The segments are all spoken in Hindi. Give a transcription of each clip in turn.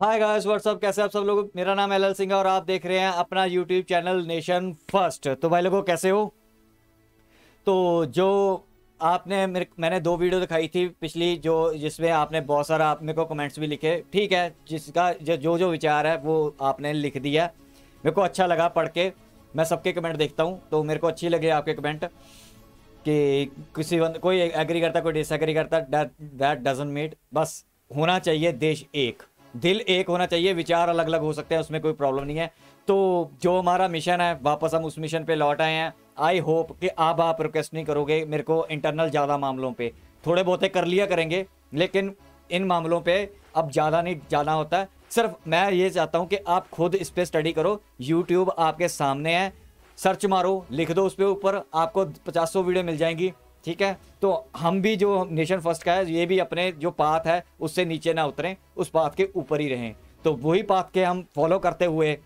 हाय गाइस व्हाट्सअप, कैसे आप सब लोग। मेरा नाम एल एल सिंह है और आप देख रहे हैं अपना यूट्यूब चैनल नेशन फर्स्ट। तो भाई लोगों कैसे हो। तो जो आपने मैंने दो वीडियो दिखाई थी पिछली, जो जिसमें आपने बहुत सारा आप मेरे को कमेंट्स भी लिखे। ठीक है, जिसका जो जो विचार है वो आपने लिख दिया। मेरे को अच्छा लगा पढ़ के। मैं सबके कमेंट देखता हूँ तो मेरे को अच्छी लगे आपके कमेंट कि कोई एग्री करता कोई डिसएग्री करता, दैट डजंट मीट। बस होना चाहिए देश एक, दिल एक होना चाहिए। विचार अलग अलग हो सकते हैं, उसमें कोई प्रॉब्लम नहीं है। तो जो हमारा मिशन है वापस हम उस मिशन पे लौट आए हैं। आई होप कि अब आप रिक्वेस्ट नहीं करोगे मेरे को इंटरनल ज़्यादा मामलों पे, थोड़े बहुते कर लिया करेंगे लेकिन इन मामलों पे अब ज़्यादा नहीं जाना होता है। सिर्फ मैं ये चाहता हूँ कि आप खुद इस पर स्टडी करो। यूट्यूब आपके सामने है, सर्च मारो, लिख दो उस पर, ऊपर आपको 50 वीडियो मिल जाएंगी। ठीक है, तो हम भी जो नेशन फर्स्ट का है ये भी अपने जो पाथ है उससे नीचे ना उतरें, उस पाथ के ऊपर ही रहें। तो वही पाथ के हम फॉलो करते हुए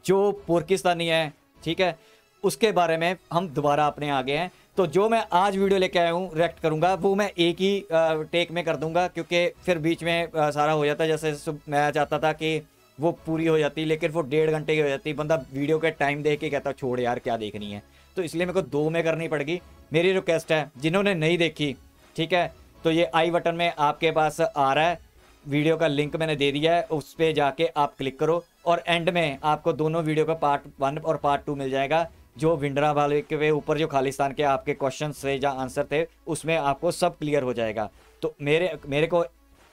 जो पाकिस्तानी है, ठीक है, उसके बारे में हम दोबारा अपने आगे हैं। तो जो मैं आज वीडियो लेके आया हूँ रिएक्ट करूंगा वो मैं एक ही टेक में कर दूंगा, क्योंकि फिर बीच में सारा हो जाता है। जैसे मैं चाहता था कि वो पूरी हो जाती लेकिन वो 1.5 घंटे की हो जाती। बंदा वीडियो के टाइम देख के कहता छोड़ यार क्या देखनी है, तो इसलिए मेरे को दो में करनी पड़ेगी। मेरी रिक्वेस्ट है जिन्होंने नहीं देखी, ठीक है, तो ये आई बटन में आपके पास आ रहा है, वीडियो का लिंक मैंने दे दिया है, उस पर जाके आप क्लिक करो और एंड में आपको दोनों वीडियो का पार्ट 1 और पार्ट 2 मिल जाएगा। जो विंडरा वाले के ऊपर जो खालिस्तान के आपके क्वेश्चन थे या आंसर थे उसमें आपको सब क्लियर हो जाएगा। तो मेरे को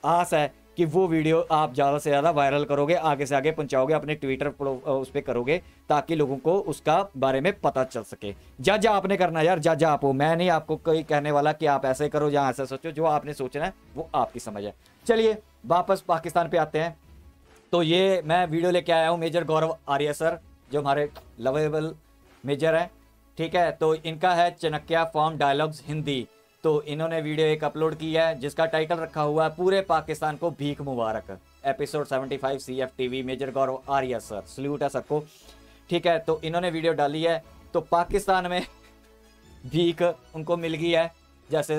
आस है कि वो वीडियो आप ज़्यादा से ज़्यादा वायरल करोगे, आगे से आगे पहुंचाओगे, अपने ट्विटर उस पर करोगे ताकि लोगों को उसका बारे में पता चल सके। जज आपने करना यार, जज आप हो, मैं नहीं आपको कोई कहने वाला कि आप ऐसे करो या ऐसा सोचो। जो आपने सोचना है वो आपकी समझ है। चलिए वापस पाकिस्तान पे आते हैं। तो ये मैं वीडियो लेके आया हूँ मेजर गौरव आर्य सर, जो हमारे लवेबल मेजर है। ठीक है, तो इनका है चनक्या फॉर्म डायलॉग्स हिंदी। तो इन्होंने वीडियो एक अपलोड की है जिसका टाइटल रखा हुआ है पूरे पाकिस्तान को भीख मुबारक, एपिसोड 75 CFTV। मेजर गौरव आर्य सर, सल्यूट है सबको। ठीक है, तो इन्होंने वीडियो डाली है। तो पाकिस्तान में भीख उनको मिल गई है, जैसे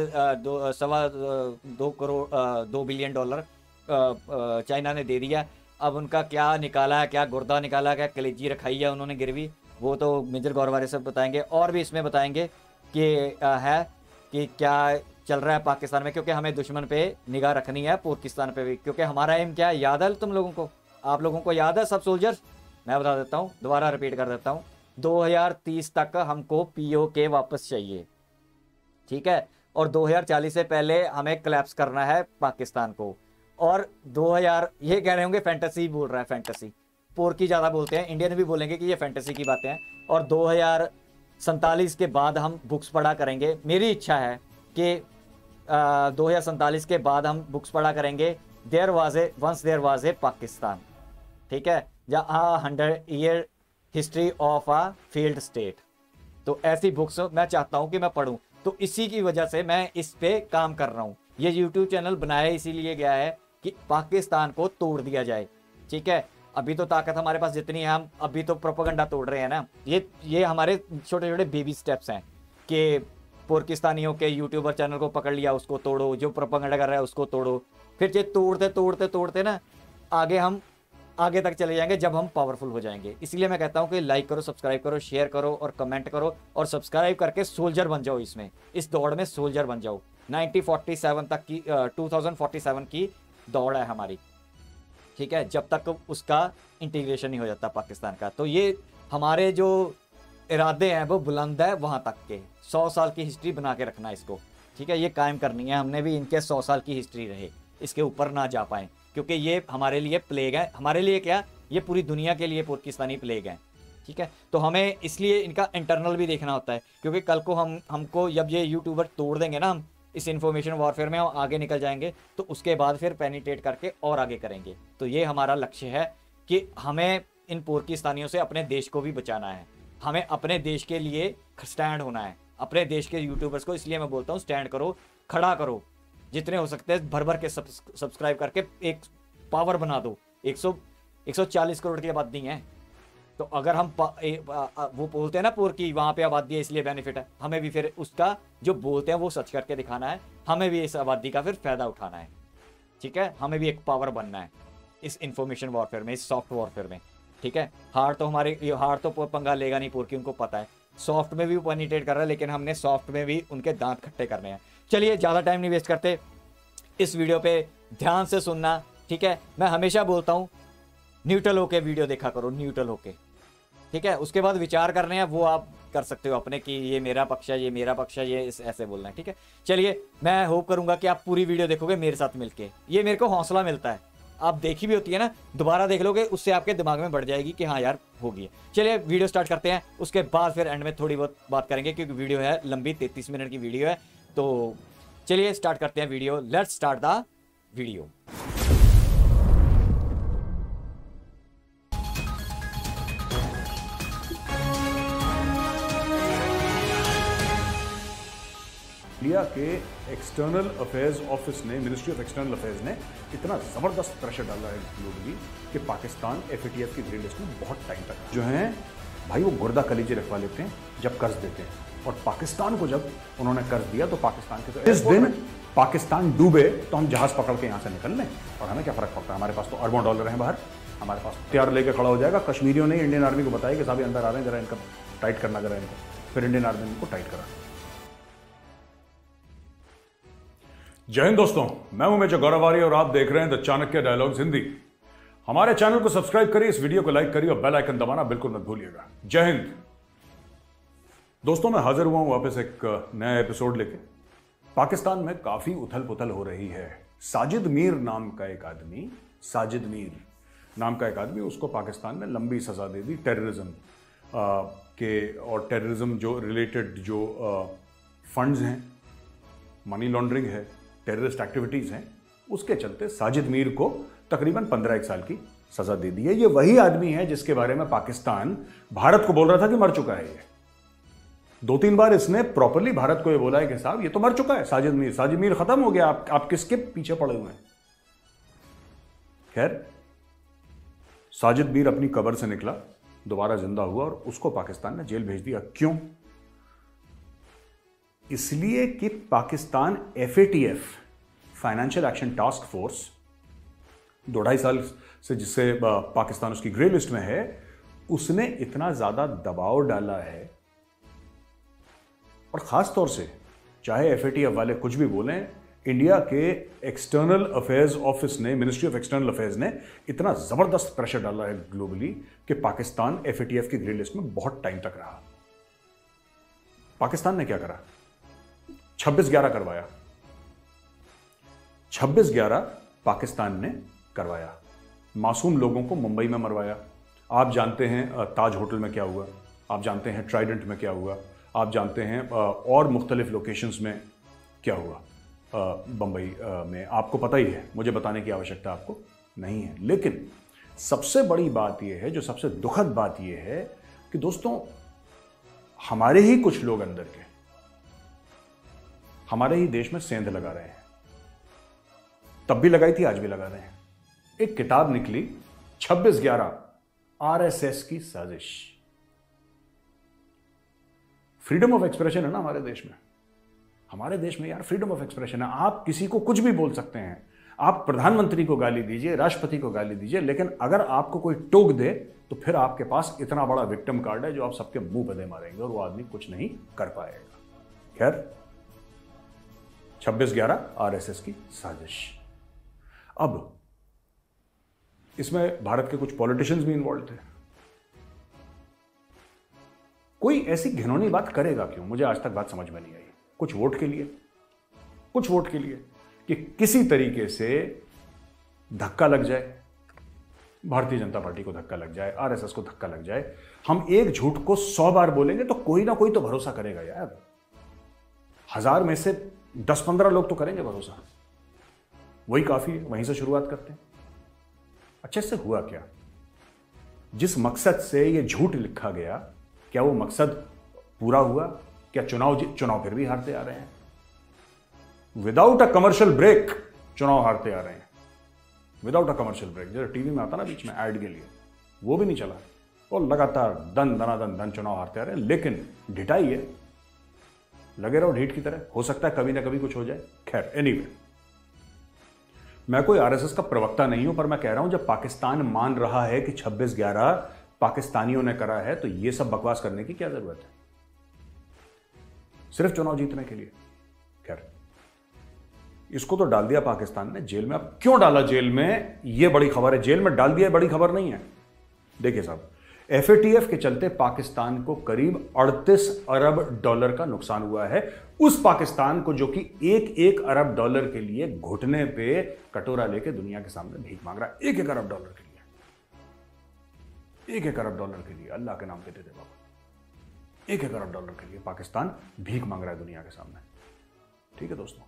2 बिलियन डॉलर चाइना ने दे दिया। अब उनका क्या निकाला है, क्या गुर्दा निकाला है, क्या कलेजी रखाई है उन्होंने गिरवी, वो तो मेजर गौरवारे सब बताएंगे। और भी इसमें बताएंगे कि है कि क्या चल रहा है पाकिस्तान में, क्योंकि हमें दुश्मन पे निगाह रखनी है, पाकिस्तान पे भी। क्योंकि हमारा एम क्या है, याद है तुम लोगों को, आप लोगों को याद है सब सोल्जर्स। मैं बता देता हूँ, दोबारा रिपीट कर देता हूँ। 2030 तक हमको POK वापस चाहिए, ठीक है, और 2040 से पहले हमें क्लैप्स करना है पाकिस्तान को। और 2000, ये कह रहे होंगे फैंटेसी बोल रहा है, फैंटेसी पोर की ज़्यादा बोलते हैं, इंडियन भी बोलेंगे कि ये फैंटेसी की बातें हैं। और 2047 के बाद हम बुक्स पढ़ा करेंगे। मेरी इच्छा है कि 2047 के बाद हम बुक्स पढ़ा करेंगे, once there was a Pakistan. ठीक है, या 100 year history of a field state. तो ऐसी बुक्स मैं चाहता हूं कि मैं पढूं। तो इसी की वजह से मैं इस पे काम कर रहा हूं। ये यूट्यूब चैनल बनाया इसीलिए गया है कि पाकिस्तान को तोड़ दिया जाए। ठीक है, अभी तो ताकत हमारे पास जितनी है, हम अभी तो प्रोपेगेंडा तोड़ रहे हैं ना। ये हमारे छोटे छोटे बेबी स्टेप्स हैं कि पाकिस्तानियों के यूट्यूबर चैनल को पकड़ लिया, उसको तोड़ो, जो प्रोपेगेंडा कर रहा है उसको तोड़ो। फिर ये तोड़ते तोड़ते तोड़ते ना आगे हम आगे तक चले जाएंगे जब हम पावरफुल हो जाएंगे। इसलिए मैं कहता हूं कि लाइक करो, सब्सक्राइब करो, शेयर करो और कमेंट करो, और सब्सक्राइब करके सोल्जर बन जाओ, इसमें इस दौड़ में सोल्जर बन जाओ। 1947 तक की 2047 की दौड़ है हमारी। ठीक है, जब तक उसका इंटीग्रेशन नहीं हो जाता पाकिस्तान का। तो ये हमारे जो इरादे हैं वो बुलंद है, वहां तक के 100 साल की हिस्ट्री बना के रखना इसको। ठीक है, ये कायम करनी है हमने भी, इनके 100 साल की हिस्ट्री रहे, इसके ऊपर ना जा पाए, क्योंकि ये हमारे लिए प्लेग है। हमारे लिए क्या, ये पूरी दुनिया के लिए पाकिस्तानी प्लेग है। ठीक है, तो हमें इसलिए इनका इंटरनल भी देखना होता है, क्योंकि कल को हमको जब ये यूट्यूबर तोड़ देंगे ना, हम इस इंफॉर्मेशन वॉरफेयर में हम आगे निकल जाएंगे, तो उसके बाद फिर पेनिट्रेट करके और आगे करेंगे। तो ये हमारा लक्ष्य है कि हमें इन पाकिस्तानियों से अपने देश को भी बचाना है। हमें अपने देश के लिए स्टैंड होना है, अपने देश के यूट्यूबर्स को। इसलिए मैं बोलता हूँ स्टैंड करो, खड़ा करो, जितने हो सकते हैं भर भर के सब्सक्राइब करके एक पावर बना दो। 140 करोड़ की आबादी है, तो अगर हम वो बोलते हैं ना पोर की वहां पे आबादी है इसलिए बेनिफिट है, हमें भी फिर उसका जो बोलते हैं वो सच करके दिखाना है। हमें भी इस आबादी का फिर फायदा उठाना है। ठीक है, हमें भी एक पावर बनना है। इस इंफॉर्मेशन वॉरफेयर में, इस सॉफ्ट वॉरफेयर में, ठीक है। हार्ड तो पंगा लेगा नहीं पूर की, उनको पता है। सॉफ्ट में भी वो पेनिट्रेट कर रहा है, लेकिन हमने सॉफ्ट में भी उनके दांत खट्टे करने हैं। चलिए ज़्यादा टाइम नहीं वेस्ट करते, इस वीडियो पे ध्यान से सुनना, ठीक है। मैं हमेशा बोलता हूँ न्यूट्रल होके वीडियो देखा करो, न्यूट्रल होके, ठीक है। उसके बाद विचार करने हैं वो आप कर सकते हो अपने, कि ये मेरा पक्ष है, ये मेरा पक्ष है, ये ऐसे बोलना है, ठीक है। चलिए मैं होप करूंगा कि आप पूरी वीडियो देखोगे मेरे साथ मिलके, ये मेरे को हौसला मिलता है। आप देखी भी होती है ना, दोबारा देख लोगे, उससे आपके दिमाग में बढ़ जाएगी कि हाँ यार होगी। चलिए वीडियो स्टार्ट करते हैं, उसके बाद फिर एंड में थोड़ी बहुत बात करेंगे, क्योंकि वीडियो है लंबी, 33 मिनट की वीडियो है। तो चलिए स्टार्ट करते हैं video, let's start the video. India के एक्सटर्नल अफेयर्स ऑफिस ने, मिनिस्ट्री ऑफ एक्सटर्नल अफेयर्स ने इतना ज़बरदस्त प्रेशर डाला है ग्लोबली कि पाकिस्तान FATF की ग्रे लिस्ट में बहुत टाइम तक जो हैं भाई वो गुर्दा कलीजे रखवा लेते हैं जब कर्ज देते हैं। और पाकिस्तान को जब उन्होंने कर्ज दिया तो पाकिस्तान के इस दिन पाकिस्तान डूबे तो हम जहाज़ पकड़ के यहाँ से निकल लें, और हमें क्या फ़र्क पड़ता है, हमारे पास तो अरबों डॉलर हैं बाहर, हमारे पास तैयार लेके खड़ा हो जाएगा। कश्मीरियों ने इंडियन आर्मी को बताया कि साहब अंदर आ रहे हैं, जरा इनका टाइट करना, जरा इनको, फिर इंडियन आर्मी इनको टाइट करा। जय हिंद दोस्तों, मैं हूं मेजर गौरव आर्य और आप देख रहे हैं द चाणक्य डायलॉग्स हिंदी। हमारे चैनल को सब्सक्राइब करिए, इस वीडियो को लाइक करिए और बेल आइकन दबाना बिल्कुल मत भूलिएगा। जय हिंद दोस्तों, मैं हाजिर हुआ हूं वापस एक नया एपिसोड लेके। पाकिस्तान में काफी उथल पुथल हो रही है। साजिद मीर नाम का एक आदमी, उसको पाकिस्तान ने लंबी सजा दे दी टेररिज्म के, और टेररिज्म जो रिलेटेड जो फंड्स हैं, मनी लॉन्ड्रिंग है, टेररिस्ट एक्टिविटीज हैं, उसके चलते साजिद मीर को तकरीबन 15 साल की सजा दे दी है। ये वही आदमी है जिसके बारे में पाकिस्तान भारत को बोल रहा था कि मर चुका है। ये 2-3 बार इसने प्रॉपरली भारत को ये बोला है कि साहब ये तो मर चुका है, साजिद मीर खत्म हो गया, आप किसके पीछे पड़े हुए हैं। खैर, साजिद मीर अपनी कब्र से निकला, दोबारा जिंदा हुआ और उसको पाकिस्तान ने जेल भेज दिया। क्यों? इसलिए कि Pakistan FATF, financial action task force, 2-2.5 साल से जिससे पाकिस्तान उसकी ग्रे लिस्ट में है, उसने इतना ज्यादा दबाव डाला है। और खास तौर से चाहे FATF वाले कुछ भी बोलें, इंडिया के एक्सटर्नल अफेयर्स ऑफिस ने, मिनिस्ट्री ऑफ एक्सटर्नल अफेयर्स ने इतना जबरदस्त प्रेशर डाला है ग्लोबली कि पाकिस्तान FATF की ग्रे लिस्ट में बहुत टाइम तक रहा। पाकिस्तान ने क्या करा? 26/11 करवाया। 26/11 पाकिस्तान ने करवाया। मासूम लोगों को मुंबई में मरवाया। आप जानते हैं ताज होटल में क्या हुआ, आप जानते हैं ट्राइडेंट में क्या हुआ, आप जानते हैं और मुख्तलिफ लोकेशंस में क्या हुआ, बंबई में आपको पता ही है, मुझे बताने की आवश्यकता आपको नहीं है। लेकिन सबसे बड़ी बात यह है, जो सबसे दुखद बात यह है कि दोस्तों, हमारे ही कुछ लोग अंदर के हमारे ही देश में सेंध लगा रहे हैं। तब भी लगाई थी, आज भी लगा रहे हैं। एक किताब निकली 26/11 RSS की साजिश। फ्रीडम ऑफ एक्सप्रेशन है ना हमारे देश में। हमारे देश में यार फ्रीडम ऑफ एक्सप्रेशन है, आप किसी को कुछ भी बोल सकते हैं। आप प्रधानमंत्री को गाली दीजिए, राष्ट्रपति को गाली दीजिए, लेकिन अगर आपको कोई टोक दे तो फिर आपके पास इतना बड़ा विक्टिम कार्ड है जो आप सबके मुंह पे दे मारेंगे और वो आदमी कुछ नहीं कर पाएगा। खैर, 26/11 RSS की साजिश। अब इसमें भारत के कुछ पॉलिटिशियंस भी इन्वॉल्व थे। कोई ऐसी घिनौनी बात करेगा क्यों? मुझे आज तक बात समझ में नहीं आई। कुछ वोट के लिए कि किसी तरीके से धक्का लग जाए, भारतीय जनता पार्टी को धक्का लग जाए, RSS को धक्का लग जाए। हम एक झूठ को 100 बार बोलेंगे तो कोई ना कोई तो भरोसा करेगा यार। 1000 में से 10-15 लोग तो करेंगे भरोसा, वही काफी है। वहीं से शुरुआत करते हैं। अच्छा, इससे हुआ क्या? जिस मकसद से यह झूठ लिखा गया, क्या वो मकसद पूरा हुआ? क्या चुनाव फिर भी हारते आ रहे हैं? विदाउट अ कमर्शियल ब्रेक चुनाव हारते आ रहे हैं। विदाउट अ कमर्शियल ब्रेक, जैसे टीवी में आता ना बीच में ऐड के लिए, वो भी नहीं चला और लगातार दन चुनाव हारते आ रहे हैं। लेकिन ढिठाई है, लगे रहो ढीठ की तरह, हो सकता है कभी ना कभी कुछ हो जाए। खैर, एनीवे, मैं कोई आरएसएस का प्रवक्ता नहीं हूं, पर मैं कह रहा हूं जब पाकिस्तान मान रहा है कि 26/11 पाकिस्तानियों ने करा है, तो यह सब बकवास करने की क्या जरूरत है? सिर्फ चुनाव जीतने के लिए। खैर, इसको तो डाल दिया पाकिस्तान ने जेल में। अब क्यों डाला जेल में, यह बड़ी खबर है। जेल में डाल दिया बड़ी खबर नहीं है। देखिए साहब, एफएटीएफ के चलते पाकिस्तान को करीब 38 अरब डॉलर का नुकसान हुआ है। उस पाकिस्तान को जो कि 1-1 अरब डॉलर के लिए घुटने पे कटोरा लेके दुनिया के सामने भीख मांग रहा है। 1-1 अरब डॉलर के लिए, 1-1 अरब डॉलर के लिए, अल्लाह के नाम पे दे दे बाबा। 1-1 अरब डॉलर के लिए पाकिस्तान भीख मांग रहा है दुनिया के सामने। ठीक है दोस्तों,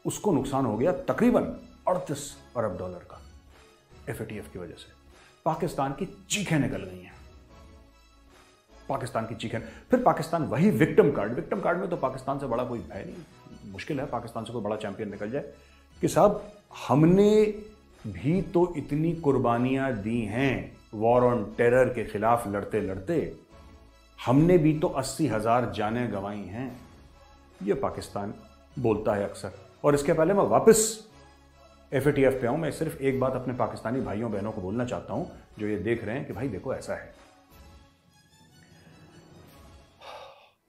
उसको नुकसान हो गया तकरीबन 38 अरब डॉलर का एफएटीएफ की वजह से। पाकिस्तान की चीखें निकल गई हैं, पाकिस्तान की चीखें। फिर पाकिस्तान वही विक्टिम कार्ड में तो पाकिस्तान से बड़ा कोई है नहीं। मुश्किल है पाकिस्तान से कोई बड़ा चैंपियन निकल जाए कि साहब हमने भी तो इतनी कुर्बानियां दी हैं वॉर ऑन टेरर के खिलाफ लड़ते लड़ते। हमने भी तो 80,000 जानें गंवाई हैं। यह पाकिस्तान बोलता है अक्सर। और इसके पहले मैं वापस एफएटीएफ पे आऊं, मैं सिर्फ एक बात अपने पाकिस्तानी भाइयों बहनों को बोलना चाहता हूं जो ये देख रहे हैं कि भाई देखो ऐसा है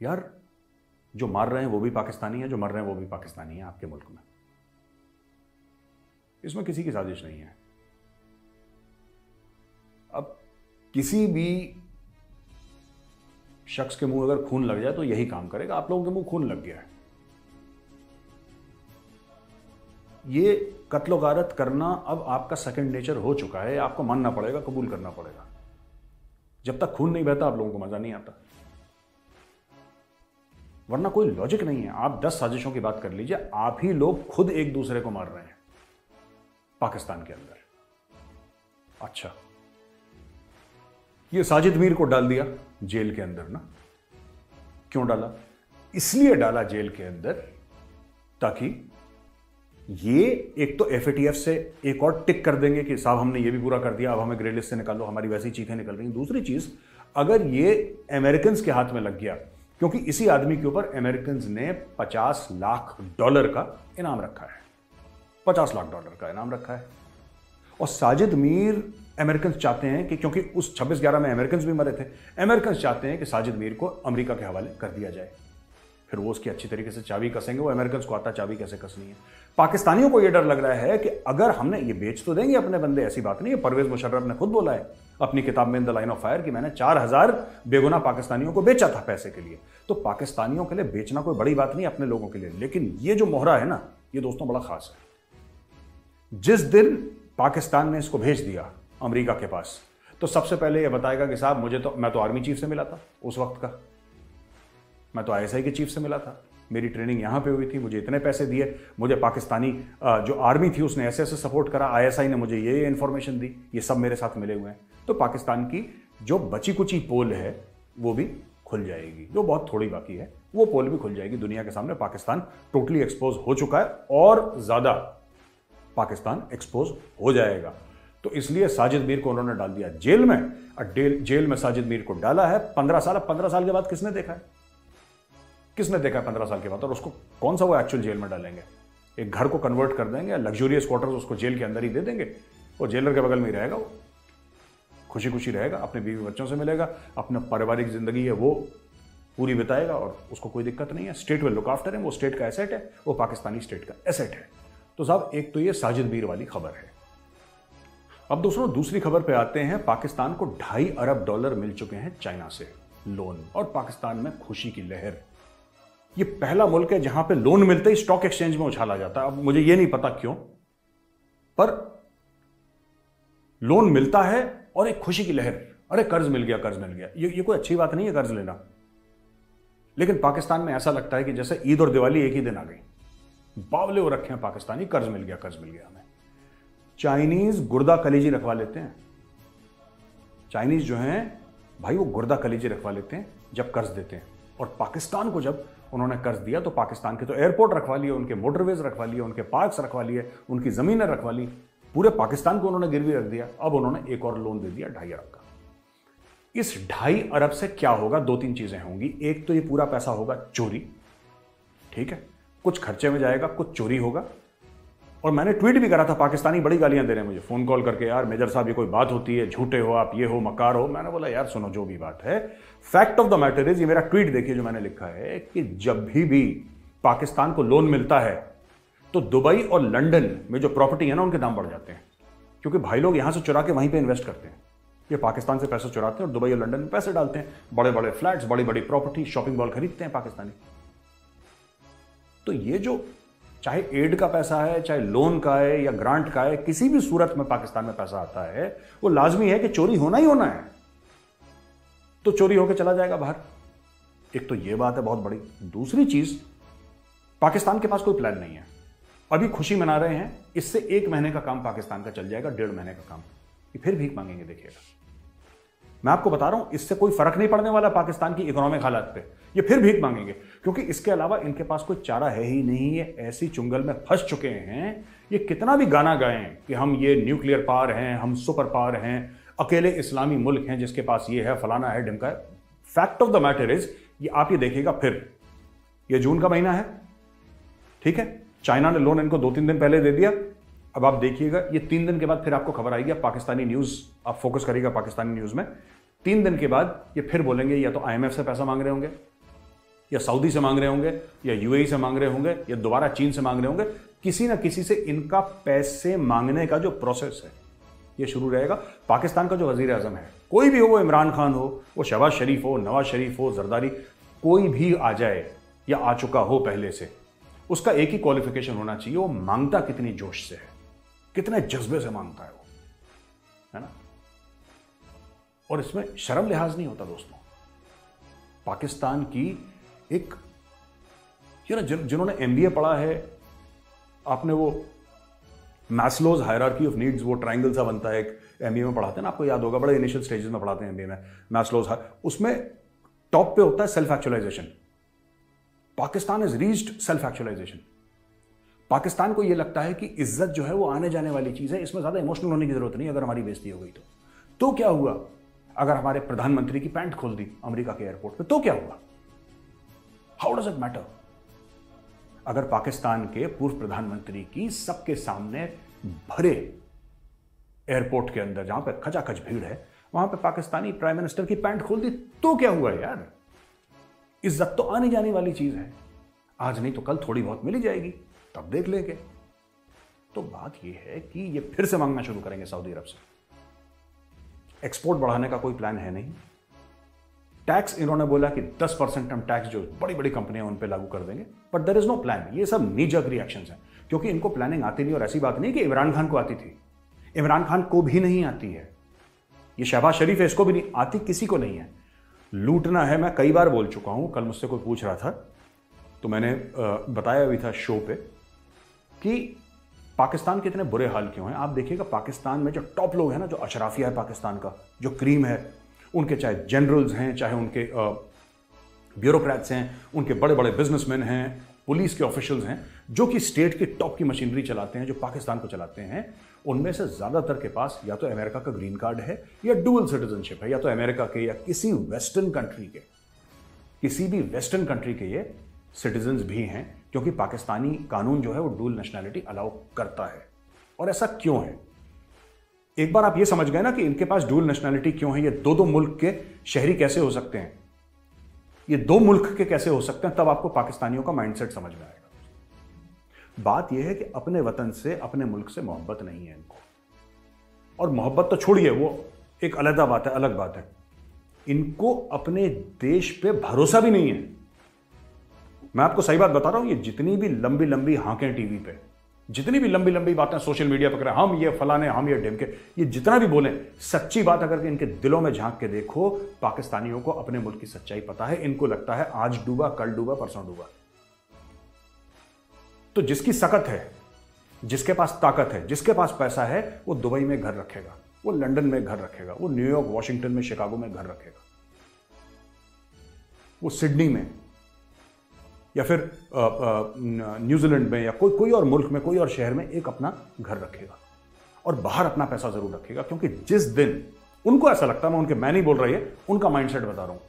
यार, जो मार रहे हैं वो भी पाकिस्तानी है, जो मर रहे हैं वो भी पाकिस्तानी है आपके मुल्क में। इसमें किसी की साजिश नहीं है। अब किसी भी शख्स के मुंह अगर खून लग जाए तो यही काम करेगा। आप लोगों के मुंह खून लग गया है। ये कत्लो गारत करना अब आपका सेकंड नेचर हो चुका है। आपको मानना पड़ेगा, कबूल करना पड़ेगा। जब तक खून नहीं बहता आप लोगों को मजा नहीं आता, वरना कोई लॉजिक नहीं है। आप 10 साजिशों की बात कर लीजिए, आप ही लोग खुद एक दूसरे को मार रहे हैं पाकिस्तान के अंदर। अच्छा, ये साजिद मीर को डाल दिया जेल के अंदर ना। क्यों डाला? इसलिए डाला जेल के अंदर ताकि ये एक तो एफएटीएफ से एक और टिक कर देंगे कि साहब हमने ये भी पूरा कर दिया, अब हमें ग्रे लिस्ट से निकालो, हमारी वैसी चीखें निकल रही हैं। दूसरी चीज, अगर ये अमेरिकन के हाथ में लग गया, क्योंकि इसी आदमी के ऊपर अमेरिकन ने $50 लाख का इनाम रखा है। $50 लाख का इनाम रखा है। और साजिद मीर, अमेरिकन चाहते हैं कि क्योंकि उस 26/11 में अमेरिकन भी मरे थे, अमेरिकन चाहते हैं कि साजिद मीर को अमेरिका के हवाले कर दिया जाए। फिर वो उसकी अच्छी तरीके से चाबी कसेंगे। वो अमेरिकन को आता चाबी कैसे कसनी है। पाकिस्तानियों को यह डर लग रहा है कि अगर हमने ये बेच तो देंगे अपने बंदे, ऐसी बात नहीं है। परवेज मुशर्रफ ने खुद बोला है अपनी किताब में इन द लाइन ऑफ फायर कि मैंने 4000 बेगुनाह पाकिस्तानियों को बेचा था पैसे के लिए। तो पाकिस्तानियों के लिए बेचना कोई बड़ी बात नहीं, अपने लोगों के लिए। लेकिन ये जो मोहरा है ना, ये दोस्तों बड़ा खास है। जिस दिन पाकिस्तान ने इसको भेज दिया अमेरिका के पास, तो सबसे पहले यह बताएगा कि साहब मैं तो आर्मी चीफ से मिला था उस वक्त का, मैं तो आईएसआई के चीफ से मिला था, मेरी ट्रेनिंग यहां पे हुई थी, मुझे इतने पैसे दिए, मुझे पाकिस्तानी जो आर्मी थी उसने ऐसे ऐसे सपोर्ट करा, आईएसआई ने मुझे ये इंफॉर्मेशन दी, ये सब मेरे साथ मिले हुए हैं। तो पाकिस्तान की जो बची कुची पोल है वो भी खुल जाएगी। जो बहुत थोड़ी बाकी है वो पोल भी खुल जाएगी दुनिया के सामने। पाकिस्तान टोटली एक्सपोज हो चुका है और ज्यादा पाकिस्तान एक्सपोज हो जाएगा। तो इसलिए साजिद मीर को उन्होंने डाल दिया जेल में। जेल में साजिद मीर को डाला है 15 साल। अब 15 साल के बाद किसने देखा है? किसने देखा है 15 साल के बाद? और उसको कौन सा वो एक्चुअल जेल में डालेंगे? एक घर को कन्वर्ट कर देंगे, लग्जूरियस क्वार्टर्स उसको जेल के अंदर ही दे देंगे। वो जेलर के बगल में ही रहेगा, वो खुशी खुशी रहेगा, अपने बीवी बच्चों से मिलेगा, अपना पारिवारिक जिंदगी है वो पूरी बिताएगा और उसको कोई दिक्कत नहीं है। State will look after him. वो स्टेट का एसेट है, वो पाकिस्तानी स्टेट का एसेट है। तो साहब एक तो ये साजिद मीर वाली खबर है। अब दोस्तों दूसरी खबर पे आते हैं। पाकिस्तान को $2.5 अरब मिल चुके हैं चाइना से लोन, और पाकिस्तान में खुशी की लहर। ये पहला मुल्क है जहां पे लोन मिलते ही स्टॉक एक्सचेंज में उछाला जाता है। अब मुझे ये नहीं पता क्यों, पर लोन मिलता है और एक खुशी की लहर। अरे कर्ज मिल गया, कर्ज मिल गया। ये कोई अच्छी बात नहीं है कर्ज लेना, लेकिन पाकिस्तान में ऐसा लगता है कि जैसे ईद और दिवाली एक ही दिन आ गई। बावले हो रखे हैं पाकिस्तानी, कर्ज मिल गया, कर्ज मिल गया हमें। चाइनीज गुर्दा कलीजी रखवा लेते हैं। चाइनीज जो हैं भाई वो गुर्दा कलीजी रखवा लेते हैं जब कर्ज देते हैं। और पाकिस्तान को जब उन्होंने कर्ज दिया तो पाकिस्तान के तो एयरपोर्ट रखवा लिए, उनके मोटरवेज रखवा लिए, उनके पार्क्स रखवा लिए, उनकी जमीनें रखवा ली, पूरे पाकिस्तान को उन्होंने गिरवी रख दिया। अब उन्होंने एक और लोन दे दिया $2.5 अरब का। इस $2.5 अरब से क्या होगा? 2-3 चीजें होंगी। एक तो ये पूरा पैसा होगा चोरी, ठीक है, कुछ खर्चे में जाएगा, कुछ चोरी होगा, और मैंने ट्वीट भी करा था, पाकिस्तानी बड़ी गालियां दे रहे हैं मुझे फोन कॉल करके, यार मेजर साहब ये कोई बात होती है, झूठे हो आप, ये हो मकार हो। मैंने बोला यार सुनो, जो भी बात है, fact of the matter is, ये मेरा ट्वीट देखिए जो मैंने लिखा है, कि जब भी पाकिस्तान को लोन मिलता है तो दुबई और लंदन में जो प्रॉपर्टी है ना उनके दाम बढ़ जाते हैं, क्योंकि भाई लोग यहां से चुरा के वहीं पे इन्वेस्ट करते हैं। ये पाकिस्तान से पैसे चुराते हैं और दुबई और लंदन में पैसे डालते हैं, बड़े बड़े फ्लैट्स, बड़ी बड़ी प्रॉपर्टी, शॉपिंग मॉल खरीदते हैं पाकिस्तानी। तो ये जो चाहे एड का पैसा है, चाहे लोन का है या ग्रांट का है, किसी भी सूरत में पाकिस्तान में पैसा आता है, वो लाजमी है कि चोरी होना ही होना है, तो चोरी होकर चला जाएगा बाहर। एक तो ये बात है बहुत बड़ी। दूसरी चीज, पाकिस्तान के पास कोई प्लान नहीं है। अभी खुशी मना रहे हैं, इससे 1 महीने का काम पाकिस्तान का चल जाएगा, 1.5 महीने का काम, ये फिर भीख मांगेंगे। देखिएगा, मैं आपको बता रहा हूं, इससे कोई फर्क नहीं पड़ने वाला पाकिस्तान की इकोनॉमिक हालत पे, ये फिर भीख मांगेंगे, क्योंकि इसके अलावा इनके पास कोई चारा है ही नहीं। ये ऐसी चुंगल में फंस चुके हैं, ये कितना भी गाना गाएं कि हम ये न्यूक्लियर पावर हैं, हम सुपर पावर हैं, अकेले इस्लामी मुल्क हैं जिसके पास ये है, फलाना है, ढिमका है। Fact of the matter is, ये आप ये देखिएगा, फिर ये जून का महीना है, ठीक है, चाइना ने लोन इनको 2-3 दिन पहले दे दिया। अब आप देखिएगा, ये 3 दिन के बाद फिर आपको खबर आएगी, पाकिस्तानी न्यूज आप फोकस करिएगा पाकिस्तानी न्यूज में, 3 दिन के बाद ये फिर बोलेंगे या तो IMF से पैसा मांग रहे होंगे, या सऊदी से मांग रहे होंगे, या UAE से मांग रहे होंगे, या दोबारा चीन से मांग रहे होंगे। किसी ना किसी से इनका पैसे मांगने का जो प्रोसेस है ये शुरू रहेगा। पाकिस्तान का जो वजीर आजम है, कोई भी हो, वो इमरान खान हो, वो शहबाज शरीफ हो, नवाज शरीफ हो, जरदारी, कोई भी आ जाए या आ चुका हो पहले से, उसका एक ही क्वालिफिकेशन होना चाहिए, वो मांगता कितनी जोश से है, कितने जज्बे से मांगता है वो, है ना। और इसमें शर्म लिहाज नहीं होता दोस्तों। पाकिस्तान की एक, जिन्होंने MBA पढ़ा है, आपने वो मैस्लोज हायरार्की ऑफ नीड्स, वो ट्रायंगल सा बनता है, एक MBA में पढ़ाते हैं ना, आपको याद होगा, बड़े इनिशियल स्टेजेस में पढ़ाते हैं MBA में, मैस्लोज, उसमें टॉप पे होता है self actualization. Pakistan is reached self actualization. Pakistan को यह लगता है कि इज्जत जो है वो आने जाने वाली चीज है, इसमें ज्यादा इमोशनल होने की जरूरत नहीं। अगर हमारी बेइज्जती हो गई तो क्या हुआ? अगर हमारे प्रधानमंत्री की पैंट खोल दी अमेरिका के एयरपोर्ट पे, तो क्या हुआ? How does it matter? अगर पाकिस्तान के पूर्व प्रधानमंत्री की सबके सामने भरे एयरपोर्ट के अंदर, जहां पर खचाखच भीड़ है, वहां पे पाकिस्तानी प्राइम मिनिस्टर की पैंट खोल दी, तो क्या हुआ यार? इज्जत तो आने जाने वाली चीज है, आज नहीं तो कल थोड़ी बहुत मिली जाएगी, तब देख लेंगे। तो बात यह है कि ये फिर से मांगना शुरू करेंगे सऊदी अरब से। एक्सपोर्ट बढ़ाने का कोई प्लान है नहीं। टैक्स इन्होंने बोला कि 10% हम टैक्स जो बड़ी बड़ी कंपनियां उन पे लागू कर देंगे, but there is no plan. ये सब नी जर्क रिएक्शंस हैं, क्योंकि इनको प्लानिंग आती नहीं। और ऐसी बात नहीं कि इमरान खान को आती थी, इमरान खान को भी नहीं आती है, ये शहबाज शरीफ है, इसको भी नहीं आती, किसी को नहीं है। लूटना है, मैं कई बार बोल चुका हूं। कल मुझसे कोई पूछ रहा था तो मैंने बताया भी था शो पे कि पाकिस्तान के इतने बुरे हाल क्यों हैं। आप देखिएगा पाकिस्तान में जो टॉप लोग हैं ना, जो अशराफिया है पाकिस्तान का, जो क्रीम है, उनके चाहे जनरल्स हैं, चाहे उनके ब्यूरोक्रेट्स हैं, उनके बड़े बड़े बिजनेसमैन हैं, पुलिस के ऑफिशियल्स हैं, जो कि स्टेट की टॉप की मशीनरी चलाते हैं, जो पाकिस्तान को चलाते हैं, उनमें से ज्यादातर के पास या तो अमेरिका का ग्रीन कार्ड है या डुअल सिटीजनशिप है, या तो अमेरिका के या किसी वेस्टर्न कंट्री के, किसी भी वेस्टर्न कंट्री के ये सिटीजन्स भी हैं, क्योंकि पाकिस्तानी कानून जो है वो डुअल नेशनैलिटी अलाउ करता है। और ऐसा क्यों है? एक बार आप ये समझ गए ना कि इनके पास डुअल नेशनैलिटी क्यों है, ये दो मुल्क के शहरी कैसे हो सकते हैं, ये 2 मुल्क के कैसे हो सकते हैं, तब आपको पाकिस्तानियों का माइंडसेट समझ में आएगा। बात यह है कि अपने वतन से, अपने मुल्क से मोहब्बत नहीं है इनको। और मोहब्बत तो छोड़िए, वो एक अलग बात है, अलग बात है। इनको अपने देश पे भरोसा भी नहीं है। मैं आपको सही बात बता रहा हूं, ये जितनी भी लंबी लंबी हांकें टीवी पे, जितनी भी लंबी लंबी बातें सोशल मीडिया पर करें, हम ये फलाने, हम ये ढिमके, ये जितना भी बोलें, सच्ची बात अगर इनके दिलों में झांक के देखो, पाकिस्तानियों को अपने मुल्क की सच्चाई पता है। इनको लगता है आज डूबा, कल डूबा, परसों डूबा। तो जिसकी सकत है, जिसके पास ताकत है, जिसके पास पैसा है, वो दुबई में घर रखेगा, वो लंदन में घर रखेगा, वो न्यूयॉर्क, वॉशिंगटन में, शिकागो में घर रखेगा, वो सिडनी में, या फिर न्यूजीलैंड में, या कोई और मुल्क में, कोई और शहर में एक अपना घर रखेगा, और बाहर अपना पैसा जरूर रखेगा। क्योंकि जिस दिन उनको ऐसा लगता है, मैं नहीं बोल रहा है, उनका माइंडसेट बता रहा हूं,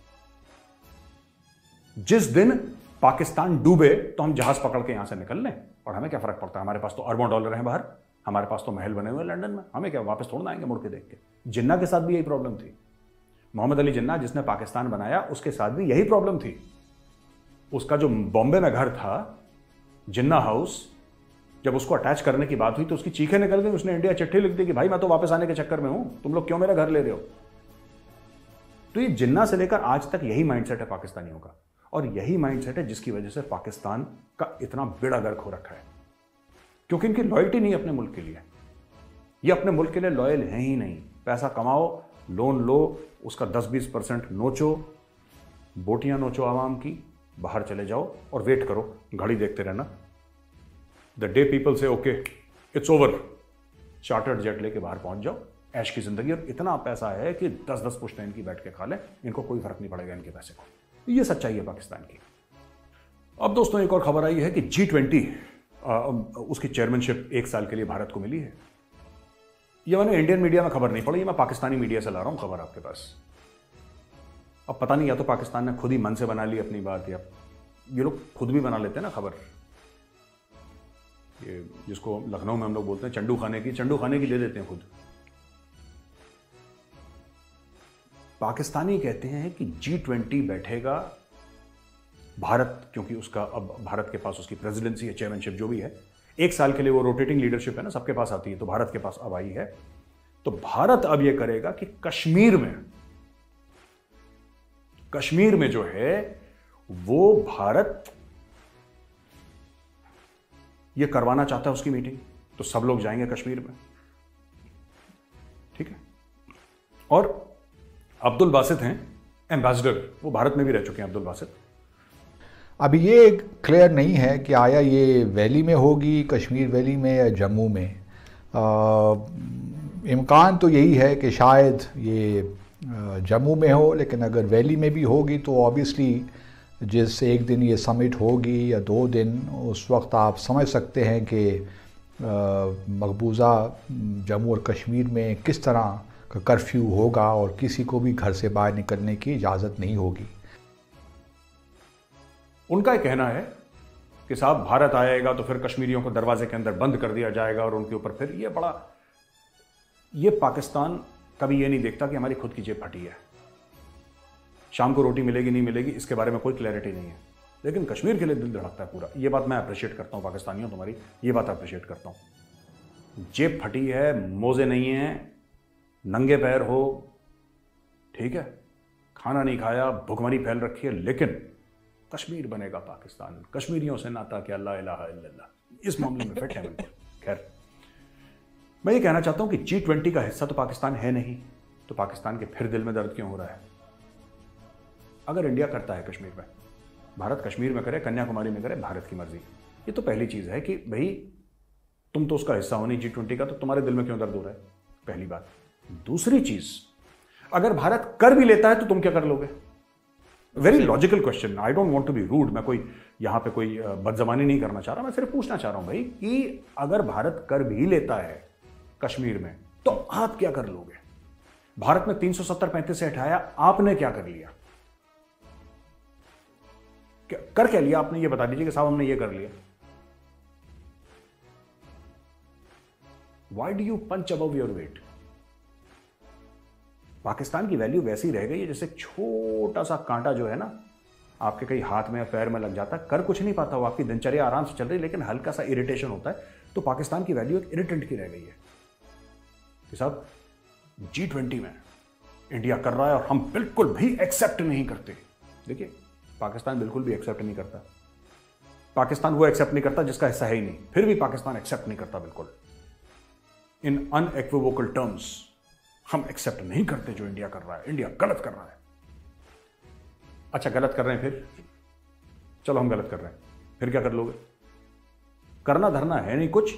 जिस दिन पाकिस्तान डूबे तो हम जहाज पकड़ के यहां से निकल लें, और हमें क्या फर्क पड़ता है, हमारे पास तो अरबों डॉलर हैं बाहर, हमारे पास तो महल बने हुए हैं लंदन में, हमें क्या वापस थोड़ा आएंगे मुड़ के देख के। जिन्ना के साथ भी यही प्रॉब्लम थी। मोहम्मद अली जिन्ना जिसने पाकिस्तान बनाया, उसके साथ भी यही प्रॉब्लम थी। उसका जो बॉम्बे में घर था, जिन्ना हाउस, जब उसको अटैच करने की बात हुई तो उसकी चीखें निकल गई। उसने इंडिया चिट्ठी लिख दी कि भाई मैं तो वापस आने के चक्कर में हूं, तुम लोग क्यों मेरा घर ले रहे हो। तो ये जिन्ना से लेकर आज तक यही माइंडसेट है पाकिस्तानियों का, और यही माइंडसेट है जिसकी वजह से पाकिस्तान का इतना बेड़ा गर्क हो रखा है, क्योंकि इनकी लॉयल्टी नहीं अपने मुल्क के लिए। ये अपने मुल्क के लिए लॉयल है ही नहीं। पैसा कमाओ, लोन लो, उसका 10-20% नोचो, बोटियां नोचो आवाम की, बाहर चले जाओ और वेट करो, घड़ी देखते रहना। द डे पीपल से okay it's over, chartered jet लेके बाहर पहुंच जाओ, ऐश की जिंदगी, और इतना पैसा है कि 10-10 पुश्तें इनकी बैठ के खा लें, इनको कोई फर्क नहीं पड़ेगा इनके पैसे को। ये सच्चाई है पाकिस्तान की। अब दोस्तों एक और खबर आई है कि G20 उसकी चेयरमैनशिप 1 साल के लिए भारत को मिली है। ये मैंने इंडियन मीडिया में खबर नहीं पढ़ी, मैं पाकिस्तानी मीडिया से ला रहा हूं खबर आपके पास। अब पता नहीं, या तो पाकिस्तान ने खुद ही मन से बना ली अपनी बात, या ये लोग खुद भी बना लेते हैं ना खबर। ये जिसको लखनऊ में हम लोग बोलते हैं चंडू खाने की ले देते हैं खुद। पाकिस्तानी कहते हैं कि G20 बैठेगा भारत, क्योंकि उसका अब भारत के पास उसकी प्रेसिडेंसी है, चेयरमैनशिप जो भी है, 1 साल के लिए वो रोटेटिंग लीडरशिप है ना, सबके पास आती है, तो भारत के पास अब आई है। तो भारत अब ये करेगा कि कश्मीर में जो है वो भारत ये करवाना चाहता है उसकी मीटिंग, तो सब लोग जाएंगे कश्मीर में, ठीक है। और अब्दुल बासित हैं एम्बेसडर, वो भारत में भी रह चुके हैं अब्दुल बासित। अभी ये क्लियर नहीं है कि आया ये वैली में होगी, कश्मीर वैली में या जम्मू में। इम्कान तो यही है कि शायद ये जम्मू में हो, लेकिन अगर वैली में भी होगी तो ऑब्वियसली जिस एक दिन ये समिट होगी या 2 दिन, उस वक्त आप समझ सकते हैं कि मकबूजा जम्मू और कश्मीर में किस तरह का कर्फ्यू होगा और किसी को भी घर से बाहर निकलने की इजाज़त नहीं होगी। उनका ये कहना है कि साहब भारत आएगा तो फिर कश्मीरियों को दरवाजे के अंदर बंद कर दिया जाएगा और उनके ऊपर फिर ये पाकिस्तान कभी ये नहीं देखता कि हमारी खुद की जेब फटी है, शाम को रोटी मिलेगी नहीं मिलेगी इसके बारे में कोई क्लैरिटी नहीं है, लेकिन कश्मीर के लिए दिल धड़कता है पूरा। ये बात मैं अप्रिशिएट करता हूँ पाकिस्तानियों, तुम्हारी ये बात अप्रिशिएट करता हूँ। जेब फटी है, मोजे नहीं है, नंगे पैर हो, ठीक है, खाना नहीं खाया, भुखमरी फैल रखी है, लेकिन कश्मीर बनेगा पाकिस्तान, कश्मीरियों से नाता क्या, ला इलाहा इल्लल्लाह, इस मामले में फिट है बिल्कुल। खैर, मैं ये कहना चाहता हूं कि G20 का हिस्सा तो पाकिस्तान है नहीं, तो पाकिस्तान के फिर दिल में दर्द क्यों हो रहा है। अगर इंडिया करता है कश्मीर में, भारत कश्मीर में करे, कन्याकुमारी में करे, भारत की मर्जी, ये तो पहली चीज है कि भाई तुम तो उसका हिस्सा हो नहीं G20 का, तो तुम्हारे दिल में क्यों दर्द हो रहा है, पहली बात। दूसरी चीज, अगर भारत कर भी लेता है तो तुम क्या कर लोगे। Very logical question, I don't want to be rude, मैं कोई यहां पे कोई बदजबानी नहीं करना चाह रहा, मैं सिर्फ पूछना चाह रहा हूं भाई कि अगर भारत कर भी लेता है कश्मीर में तो आप क्या कर लोगे। भारत ने 370-35 से हटाया, आपने क्या कर लिया, कर क्या लिया आपने, ये बता दीजिए कि साहब हमने ये कर लिया। Why do you punch above your weight? Pakistan की वैल्यू वैसी रह गई है जैसे छोटा सा कांटा जो है ना आपके कहीं हाथ में या पैर में लग जाता है, कर कुछ नहीं पाता हो, आपकी दिनचर्या आराम से चल रही, लेकिन हल्का सा इरिटेशन होता है। तो पाकिस्तान की वैल्यू एक इरिटेंट की रह गई है कि साहब G20 में इंडिया कर रहा है और हम बिल्कुल भी एक्सेप्ट नहीं करते। देखिए, पाकिस्तान बिल्कुल भी एक्सेप्ट नहीं करता, पाकिस्तान वो एक्सेप्ट नहीं करता जिसका हिस्सा है ही नहीं, फिर भी पाकिस्तान एक्सेप्ट नहीं करता बिल्कुल, इन अनइक्विवोकल टर्म्स हम एक्सेप्ट नहीं करते जो इंडिया कर रहा है, इंडिया गलत कर रहा है। अच्छा, गलत कर रहे हैं, फिर चलो हम गलत कर रहे हैं, फिर क्या कर लोगे। करना धरना है नहीं कुछ,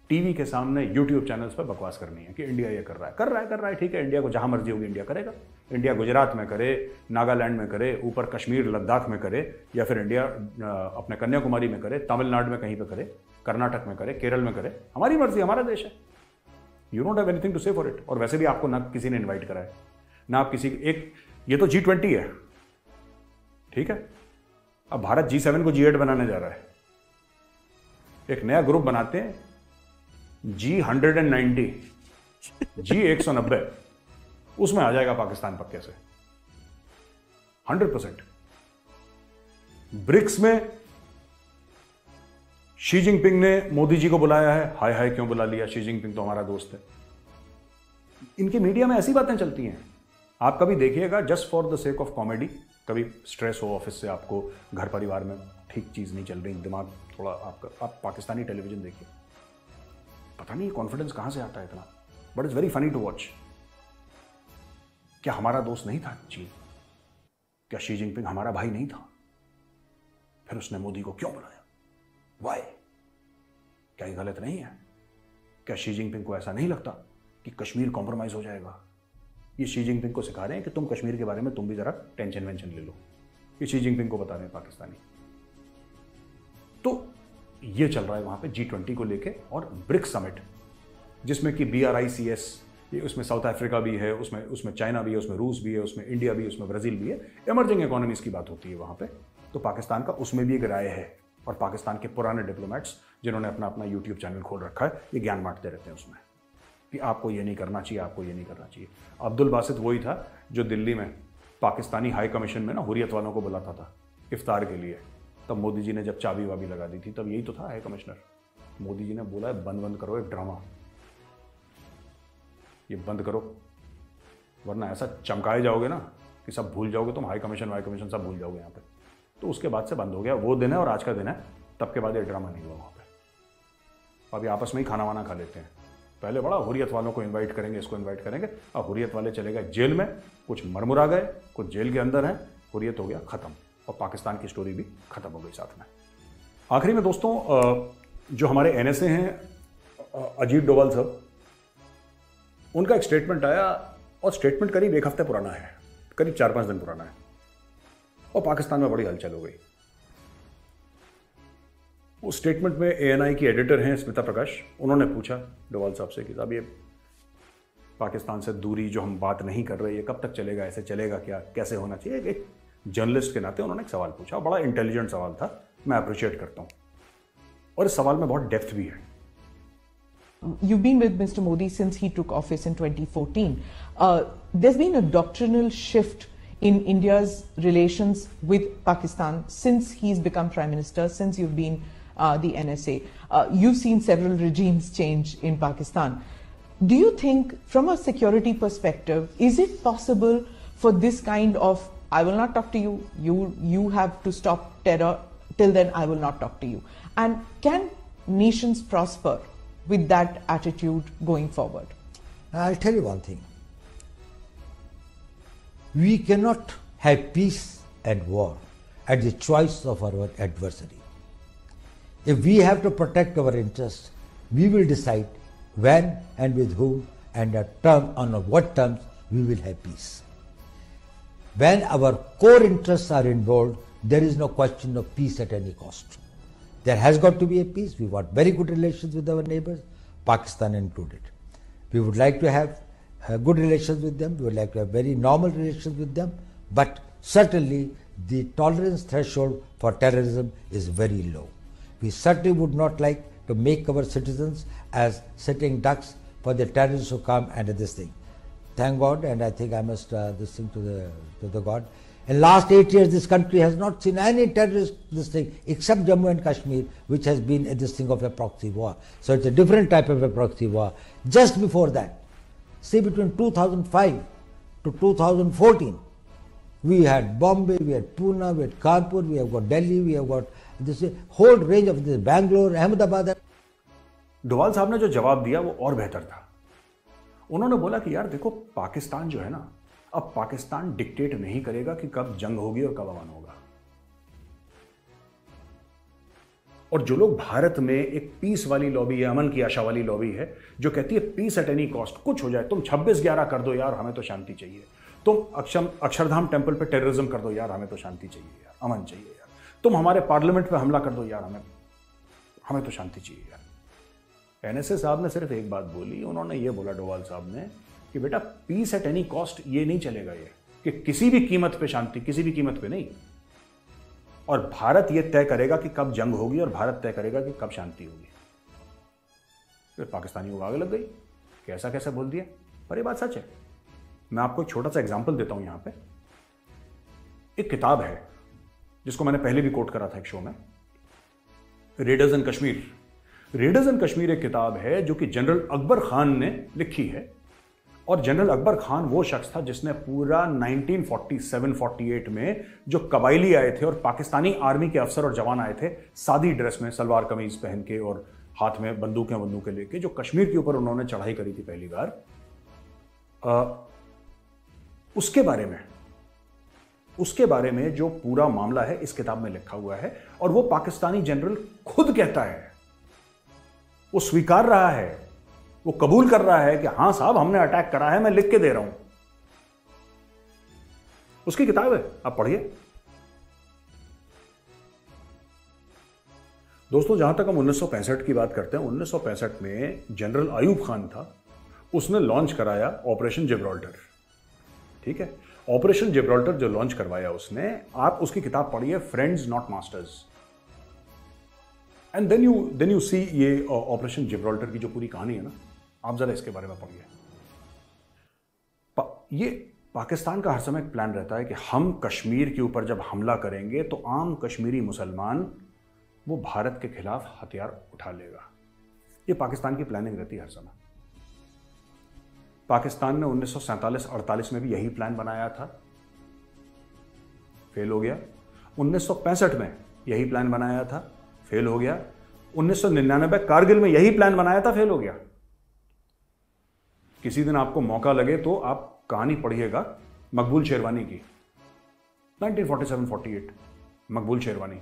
टीवी के सामने यूट्यूब चैनल्स पर बकवास करनी है कि इंडिया ये कर रहा है, ठीक है, इंडिया को जहां मर्जी होगी इंडिया करेगा। इंडिया गुजरात में करे, नागालैंड में करे, ऊपर कश्मीर लद्दाख में करे, या फिर इंडिया अपने कन्याकुमारी में करे, तमिलनाडु में कहीं पे करे, कर्नाटक में करे, केरल में करे, हमारी मर्जी, हमारा देश है। You don't have anything to say for it. और वैसे भी आपको ना किसी ने इन्वाइट करा है, ना आप किसी एक, ये तो G20 है, ठीक है, अब भारत G7 को G8 बनाने जा रहा है, एक नया ग्रुप बनाते हैं G190, G190, उसमें आ जाएगा पाकिस्तान पक्के से 100%। ब्रिक्स में शी जिनपिंग ने मोदी जी को बुलाया है, हाय हाय क्यों बुला लिया, शी जिनपिंग तो हमारा दोस्त है। इनके मीडिया में ऐसी बातें चलती हैं, आप कभी देखिएगा, just for the sake of comedy, कभी स्ट्रेस हो ऑफिस से, आपको घर परिवार में ठीक चीज नहीं चल रही, दिमाग थोड़ा आपका, आप पाकिस्तानी टेलीविजन देखिए, पता नहीं कॉन्फिडेंस कहां से आता है इतना, but it's very funny to watch. क्या हमारा दोस्त नहीं था चीन? क्या शी जिनपिंग हमारा भाई नहीं था? फिर उसने मोदी को क्यों बुलाया? वाई? क्या ये गलत नहीं है? क्या शी जिनपिंग को ऐसा नहीं लगता कि कश्मीर कॉम्प्रोमाइज हो जाएगा? ये शी जिनपिंग को सिखा रहे हैं कि तुम कश्मीर के बारे में तुम भी जरा टेंशन वेंशन ले लो, ये शी जिनपिंग को बता रहे हैं पाकिस्तानी। तो ये चल रहा है वहां पे G20 को लेके, और ब्रिक्स समिट जिसमें कि BRICS, ये उसमें साउथ अफ्रीका भी है, उसमें चाइना भी है, उसमें रूस भी है, उसमें इंडिया भी है, उसमें ब्राजील भी है, इमर्जिंग इकोनॉमीज की बात होती है वहां पे। तो पाकिस्तान का उसमें भी एक राय है, और पाकिस्तान के पुराने डिप्लोमेट्स जिन्होंने अपना अपना यूट्यूब चैनल खोल रखा है, ये ज्ञान बांटते रहते हैं उसमें कि आपको ये नहीं करना चाहिए, आपको ये नहीं करना चाहिए। अब्दुल बासित वही था जो दिल्ली में पाकिस्तानी हाई कमीशन में ना हुर्रियत वालों को बुलाता था इफ्तार के लिए, तब मोदी जी ने जब चाबी वाबी लगा दी थी, तब यही तो था हाई कमिश्नर। मोदी जी ने बोला है बंद करो एक ड्रामा, ये बंद करो, वरना ऐसा चमकाए जाओगे ना कि सब भूल जाओगे, तुम हाई कमीशन सब भूल जाओगे यहाँ पे। तो उसके बाद से बंद हो गया, वो दिन है और आज का दिन है, तब के बाद ये ड्रामा नहीं हुआ वहाँ पे। अभी आपस में ही खाना वाना खा लेते हैं, पहले बड़ा हुर्रियत वालों को इनवाइट करेंगे, इसको इनवाइट करेंगे, अब हुर्रियत वाले चले गए जेल में, कुछ मरमुरा गए, कुछ जेल के अंदर हैं, हुर्रियत हो गया खत्म, और पाकिस्तान की स्टोरी भी खत्म हो गई साथ में। आखिरी में दोस्तों, जो हमारे NSA हैं अजीत डोभाल साहब, उनका एक स्टेटमेंट आया, और स्टेटमेंट करीब एक हफ्ते पुराना है, करीब 4-5 दिन पुराना है, और पाकिस्तान में बड़ी हलचल हो गई। उस स्टेटमेंट में ANI की एडिटर हैं स्मिता प्रकाश, उन्होंने पूछा डोभाल साहब से कि साहब ये पाकिस्तान से दूरी जो हम बात नहीं कर रहे, ये कब तक चलेगा, ऐसे चलेगा क्या, कैसे होना चाहिए? एक जर्नलिस्ट के नाते उन्होंने एक सवाल पूछा, बड़ा इंटेलिजेंट सवाल था, मैं अप्रिशिएट करता हूं, और इस सवाल में बहुत डेप्थ भी है। You've been with Mr. Modi since he took office in 2014. There's been a doctrinal shift in India's relations with Pakistan since he's become Prime Minister, since you've been the NSA. You've seen several regimes change in Pakistan. Do you think, from a security perspective, is it possible for this kind of, I will not talk to you, you have to stop terror, till then I will not talk to you? And can nations prosper with that attitude going forward? I'll tell you one thing. We cannot have peace and war at the choice of our adversary. If we have to protect our interests, we will decide when and with whom and on what terms we will have peace. When our core interests are involved, there is no question of peace at any cost. There has got to be a peace. We want very good relations with our neighbors, Pakistan included. We would like to have good relations with them. We would like to have very normal relations with them. But certainly the tolerance threshold for terrorism is very low. We certainly would not like to make our citizens as sitting ducks for the terrorists who come and this thing. Thank God, and I think I must this thing to the God. In last 8 years, this country has not seen any terrorist this thing except Jammu and Kashmir, which has been this thing of a proxy war. So it's a different type of a proxy war. Just before that, say between 2005 to 2014, we had Bombay, we had Pune, we had Kanpur, we have got Delhi, we have got this whole range of this Bangalore, Ahmedabad. Doval साहब ने जो जवाब दिया वो और बेहतर था। उन्होंने बोला कि यार देखो, पाकिस्तान जो है ना, अब पाकिस्तान डिक्टेट नहीं करेगा कि कब जंग होगी और कब अमन होगा। और जो लोग भारत में एक पीस वाली लॉबी है, अमन की आशा वाली लॉबी है, जो कहती है पीस एट एनी कॉस्ट, कुछ हो जाए, तुम 26/11 कर दो यार, हमें तो शांति चाहिए, तुम अक्षरधाम टेम्पल पे टेररिज्म कर दो यार, हमें तो शांति चाहिए यार, अमन चाहिए यार, तुम हमारे पार्लियामेंट पे हमला कर दो यार, हमें तो शांति चाहिए यार। NSA साहब ने सिर्फ एक बात बोली, उन्होंने ये बोला डोभाल साहब ने कि बेटा पीस एट एनी कॉस्ट ये नहीं चलेगा, ये कि किसी भी कीमत पे शांति, किसी भी कीमत पे नहीं, और भारत यह तय करेगा कि कब जंग होगी और भारत तय करेगा कि कब शांति होगी। फिर पाकिस्तानियों को आगे लग गई कि ऐसा कैसे बोल दिया, पर ये बात सच है। मैं आपको एक छोटा सा एग्जाम्पल देता हूं। यहां पे एक किताब है जिसको मैंने पहले भी कोट करा था एक शो में, रेडर्स इन कश्मीर। रेडर्स इन कश्मीर एक किताब है जो कि जनरल अकबर खान ने लिखी है, और जनरल अकबर खान वो शख्स था जिसने पूरा 1947-48 में जो कबायली आए थे और पाकिस्तानी आर्मी के अफसर और जवान आए थे सादी ड्रेस में, सलवार कमीज पहन के और हाथ में बंदूकें लेके, जो कश्मीर के ऊपर उन्होंने चढ़ाई करी थी पहली बार, उसके बारे में जो पूरा मामला है इस किताब में लिखा हुआ है। और वो पाकिस्तानी जनरल खुद कहता है, वो स्वीकार रहा है, वो कबूल कर रहा है कि हां साहब हमने अटैक करा है, मैं लिख के दे रहा हूं। उसकी किताब है, आप पढ़िए। दोस्तों, जहां तक हम 1965 की बात करते हैं, 1965 में जनरल आयूब खान था, उसने लॉन्च कराया ऑपरेशन जिब्राल्टर। ठीक है, ऑपरेशन जिब्राल्टर जो लॉन्च करवाया उसने, आप उसकी किताब पढ़िए, friends not masters, and then you see ये ऑपरेशन जिब्राल्टर की जो पूरी कहानी है ना, आप जरा इसके बारे में पढ़िए। ये पाकिस्तान का हर समय एक प्लान रहता है कि हम कश्मीर के ऊपर जब हमला करेंगे तो आम कश्मीरी मुसलमान वो भारत के खिलाफ हथियार उठा लेगा। ये पाकिस्तान की प्लानिंग रहती है हर समय। पाकिस्तान ने 1947-48 में भी यही प्लान बनाया था, फेल हो गया। 1965 में यही प्लान बनाया था, फेल हो गया। 1999 कारगिल में यही प्लान बनाया था, फेल हो गया। किसी दिन आपको मौका लगे तो आप कहानी पढ़िएगा मकबूल शेरवानी की, 1947-48 मकबूल शेरवानी,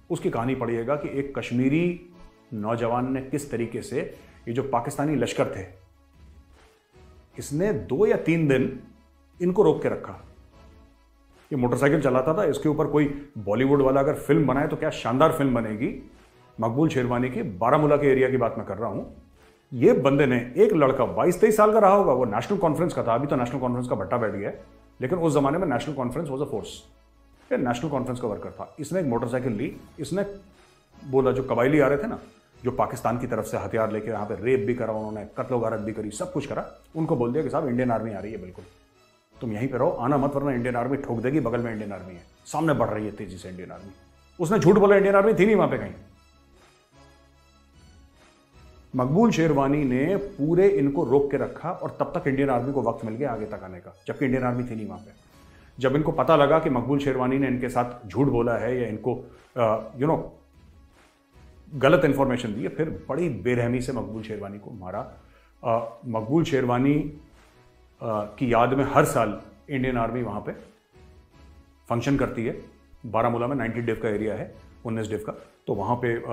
उसकी कहानी पढ़िएगा कि एक कश्मीरी नौजवान ने किस तरीके से ये जो पाकिस्तानी लश्कर थे, इसने 2 या 3 दिन इनको रोक के रखा। ये मोटरसाइकिल चलाता था, इसके ऊपर कोई बॉलीवुड वाला अगर फिल्म बनाए तो क्या शानदार फिल्म बनेगी। मकबूल शेरवानी की बारामूला के एरिया की बात मैं कर रहा हूं। ये बंदे ने, एक लड़का 22-23 साल का रहा होगा, वो नेशनल कॉन्फ्रेंस का था, अभी तो नेशनल कॉन्फ्रेंस का भट्टा बैठ गया है, लेकिन उस जमाने में national conference was a force, ये नेशनल कॉन्फ्रेंस का वर्कर था। इसने एक मोटरसाइकिल ली, इसने बोला जो कबायली आ रहे थे ना, जो पाकिस्तान की तरफ से हथियार लेके यहाँ पे रेप भी करा उन्होंने, कत्लो गारत भी करी, सब कुछ करा, उनको बोल दिया कि साहब इंडियन आर्मी आ रही है, बिल्कुल तुम यहीं पे रहो, आना मत, वरना इंडियन आर्मी ठोक देगी, बगल में इंडियन आर्मी है, सामने बढ़ रही है तेजी से इंडियन आर्मी। उसने झूठ बोला, इंडियन आर्मी थी नहीं वहां पे कहीं। मकबूल शेरवानी ने पूरे इनको रोक के रखा और तब तक इंडियन आर्मी को वक्त मिल गया आगे तक आने का, जबकि इंडियन आर्मी थी नहीं वहां पे। जब इनको पता लगा कि मकबूल शेरवानी ने इनके साथ झूठ बोला है या इनको गलत इंफॉर्मेशन दी है, फिर बड़ी बेरहमी से मकबूल शेरवानी को मारा। मकबूल शेरवानी की याद में हर साल इंडियन आर्मी वहां पे फंक्शन करती है। बारामूला में 90 डिव का एरिया है, 19 डिव का, तो वहां पे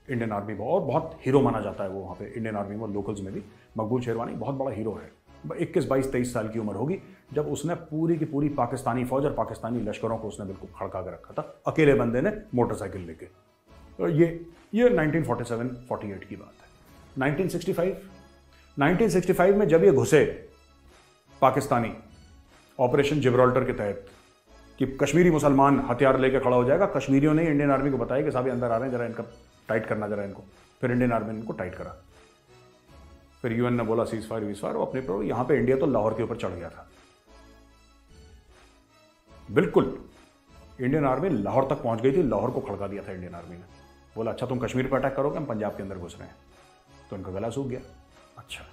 इंडियन आर्मी बहुत हीरो माना जाता है वो वहाँ पे इंडियन आर्मी में, लोकल्स में भी। मकबूल शेरवानी बहुत बड़ा हीरो है। 21, 22, 23 साल की उम्र होगी जब उसने पूरी की पूरी पाकिस्तानी फौज और पाकिस्तानी लश्करों को उसने बिल्कुल खड़का कर रखा था, अकेले बंदे ने मोटरसाइकिल लेके। तो ये 1947-48 की बात है। 1965 में जब ये घुसे पाकिस्तानी ऑपरेशन जिब्राल्टर के तहत कि कश्मीरी मुसलमान हथियार लेके खड़ा हो जाएगा, कश्मीरियों ने इंडियन आर्मी को बताया कि साहब अंदर आ रहे हैं, जरा इनका टाइट करना, जरा इनको। फिर इंडियन आर्मी ने इनको टाइट करा। फिर यूएन ने बोला सीज फायर वीज फायर, अपने पर यहां पे इंडिया तो लाहौर के ऊपर चढ़ गया था। बिल्कुल इंडियन आर्मी लाहौर तक पहुंच गई थी, लाहौर को खड़का दिया था इंडियन आर्मी ने। बोला अच्छा तुम कश्मीर पर अटैक करोगे, हम पंजाब के अंदर घुस रहे हैं, तो इनका गला सूख गया। अच्छा,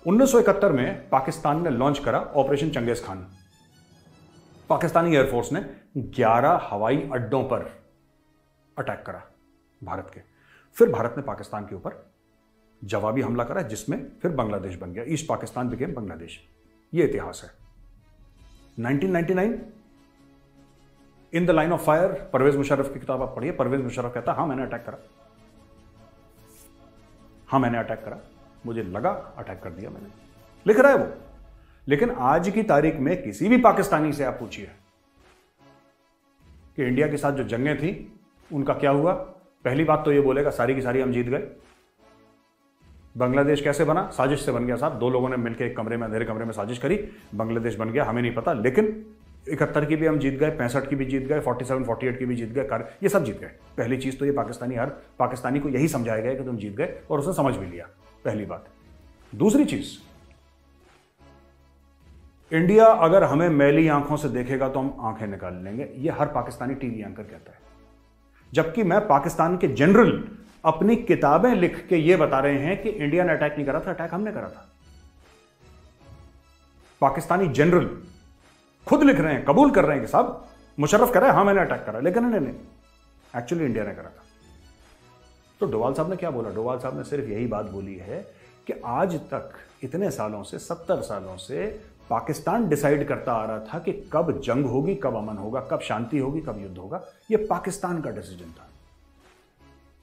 1971 में पाकिस्तान ने लॉन्च करा ऑपरेशन चंगेज खान। पाकिस्तानी एयरफोर्स ने 11 हवाई अड्डों पर अटैक करा भारत के। फिर भारत ने पाकिस्तान के ऊपर जवाबी हमला करा, जिसमें फिर बांग्लादेश बन गया, ईस्ट पाकिस्तान बिकेम बांग्लादेश। यह इतिहास है। 1999 in the line of fire, Parvez Musharraf की किताब आप पढ़िए। परवेज मुशर्रफ कहता हाँ मैंने अटैक करा, हाँ मैंने अटैक करा, मुझे लगा अटैक कर दिया मैंने, लिख रहा है वो। लेकिन आज की तारीख में किसी भी पाकिस्तानी से आप पूछिए कि इंडिया के साथ जो जंगें थी उनका क्या हुआ, पहली बात तो ये बोलेगा सारी की सारी हम जीत गए। बांग्लादेश कैसे बना? साजिश से बन गया साहब। 2 लोगों ने मिलकर एक कमरे में, अंधेरे कमरे में साजिश करी, बांग्लादेश बन गया। हमें नहीं पता, लेकिन 71 की भी हम जीत गए, 65 की भी जीत गए, 47 48 की भी जीत गए, ये सब जीत गए। पहली चीज तो ये हर पाकिस्तानी को यही समझाया गया कि तुम जीत गए, और उसने समझ भी लिया, पहली बात। दूसरी चीज, इंडिया अगर हमें मैली आंखों से देखेगा तो हम आंखें निकाल लेंगे, ये हर पाकिस्तानी टीवी एंकर कहता है। जबकि मैं पाकिस्तान के जनरल अपनी किताबें लिख के ये बता रहे हैं कि इंडिया ने अटैक नहीं करा था, अटैक हमने करा था। पाकिस्तानी जनरल खुद लिख रहे हैं, कबूल कर रहे हैं कि साहब मुशर्रफ कह रहा है हाँ मैंने अटैक करा, लेकिन नहीं, एक्चुअली इंडिया ने करा था। तो डोवाल साहब ने क्या बोला? डोवाल साहब ने सिर्फ यही बात बोली है कि आज तक इतने सालों से, 70 सालों से पाकिस्तान डिसाइड करता आ रहा था कि कब जंग होगी, कब अमन होगा, कब शांति होगी, कब युद्ध होगा। यह पाकिस्तान का डिसीजन था।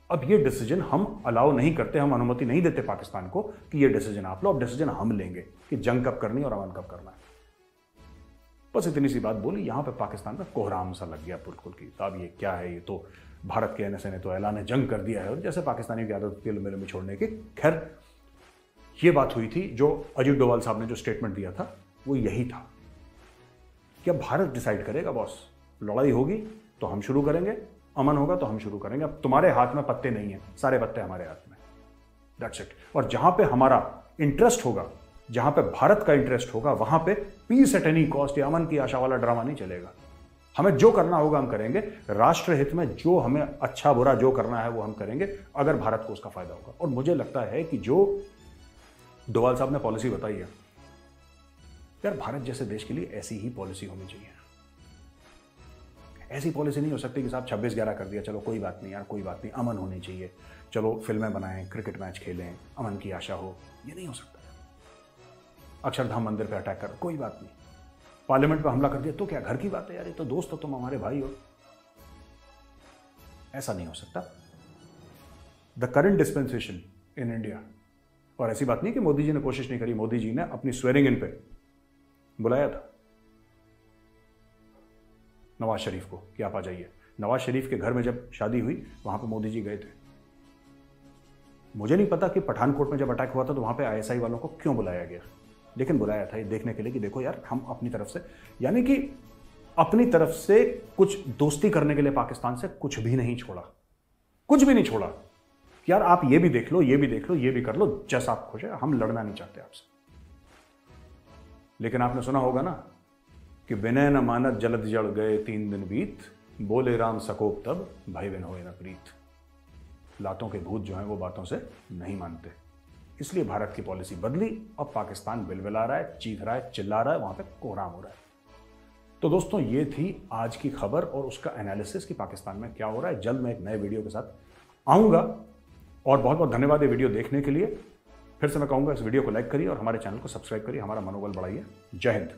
अब यह डिसीजन हम अलाउ नहीं करते, हम अनुमति नहीं देते पाकिस्तान को कि यह डिसीजन आप लो। अब डिसीजन हम लेंगे कि जंग कब करनी और अमन कब करना है। बस इतनी सी बात बोली। यहां पे पाकिस्तान का कोहराम सा लग गया बिल्कुल कि साहब ये क्या है, ये तो भारत के एनएसए ने तो ऐलान जंग कर दिया है, और जैसे पाकिस्तानी की आदत होती है लंबे छोड़ने की। खैर ये बात हुई थी, जो अजीत डोवाल साहब ने जो स्टेटमेंट दिया था वो यही था कि अब भारत डिसाइड करेगा बॉस, लड़ाई होगी तो हम शुरू करेंगे, अमन होगा तो हम शुरू करेंगे। अब तुम्हारे हाथ में पत्ते नहीं है, सारे पत्ते हमारे हाथ में, दैट्स इट। और जहां पे हमारा इंटरेस्ट होगा, जहां पे भारत का इंटरेस्ट होगा, वहां पे पीस एट एनी कॉस्ट या अमन की आशा वाला ड्रामा नहीं चलेगा। हमें जो करना होगा हम करेंगे, राष्ट्र हित में जो हमें अच्छा बुरा जो करना है वो हम करेंगे, अगर भारत को उसका फायदा होगा। और मुझे लगता है कि जो डोवाल साहब ने पॉलिसी बताई है, यार भारत जैसे देश के लिए ऐसी ही पॉलिसी होनी चाहिए। ऐसी पॉलिसी नहीं हो सकती कि साहब 26/11 कर दिया, चलो कोई बात नहीं यार, कोई बात नहीं, अमन होनी चाहिए, चलो फिल्में बनाएं, क्रिकेट मैच खेलें, अमन की आशा हो। ये नहीं हो सकता। अक्षरधाम मंदिर पे अटैक कर, कोई बात नहीं, पार्लियामेंट पे हमला कर दिया तो क्या, घर की बात है यार, ये तो दोस्त हो, तुम हमारे भाई हो। ऐसा नहीं हो सकता। The current dispensation in India, और ऐसी बात नहीं कि मोदी जी ने कोशिश नहीं करी, मोदी जी ने अपनी स्वेरिंग इन पे बुलाया था नवाज शरीफ को कि आप आ जाइए। नवाज शरीफ के घर में जब शादी हुई वहां पे मोदी जी गए थे। मुझे नहीं पता कि पठानकोट में जब अटैक हुआ था तो वहां पे आईएसआई वालों को क्यों बुलाया गया, लेकिन बुलाया था ये देखने के लिए कि देखो यार हम अपनी तरफ से, यानी कि अपनी तरफ से कुछ दोस्ती करने के लिए पाकिस्तान से कुछ भी नहीं छोड़ा, कुछ भी नहीं छोड़ा। यार आप ये भी देख लो, ये भी देख लो, ये भी कर लो, जैसा आप खुश है, हम लड़ना नहीं चाहते आपसे। लेकिन आपने सुना होगा ना कि विनय न मानत जलद जड़ गए 3 दिन बीत, बोले राम सकोप तब भाई बिन होए न प्रीत। लातों के भूत जो हैं वो बातों से नहीं मानते, इसलिए भारत की पॉलिसी बदली। अब पाकिस्तान बिलबिला रहा है, चीख रहा है, चिल्ला रहा है, वहां पे कोहराम हो रहा है। तो दोस्तों ये थी आज की खबर और उसका एनालिसिस कि पाकिस्तान में क्या हो रहा है। जल्द मैं एक नए वीडियो के साथ आऊंगा, और बहुत बहुत धन्यवाद ये वीडियो देखने के लिए। फिर से मैं कहूंगा इस वीडियो को लाइक करिए और हमारे चैनल को सब्सक्राइब करिए, हमारा मनोबल बढ़ाइए। जय हिंद।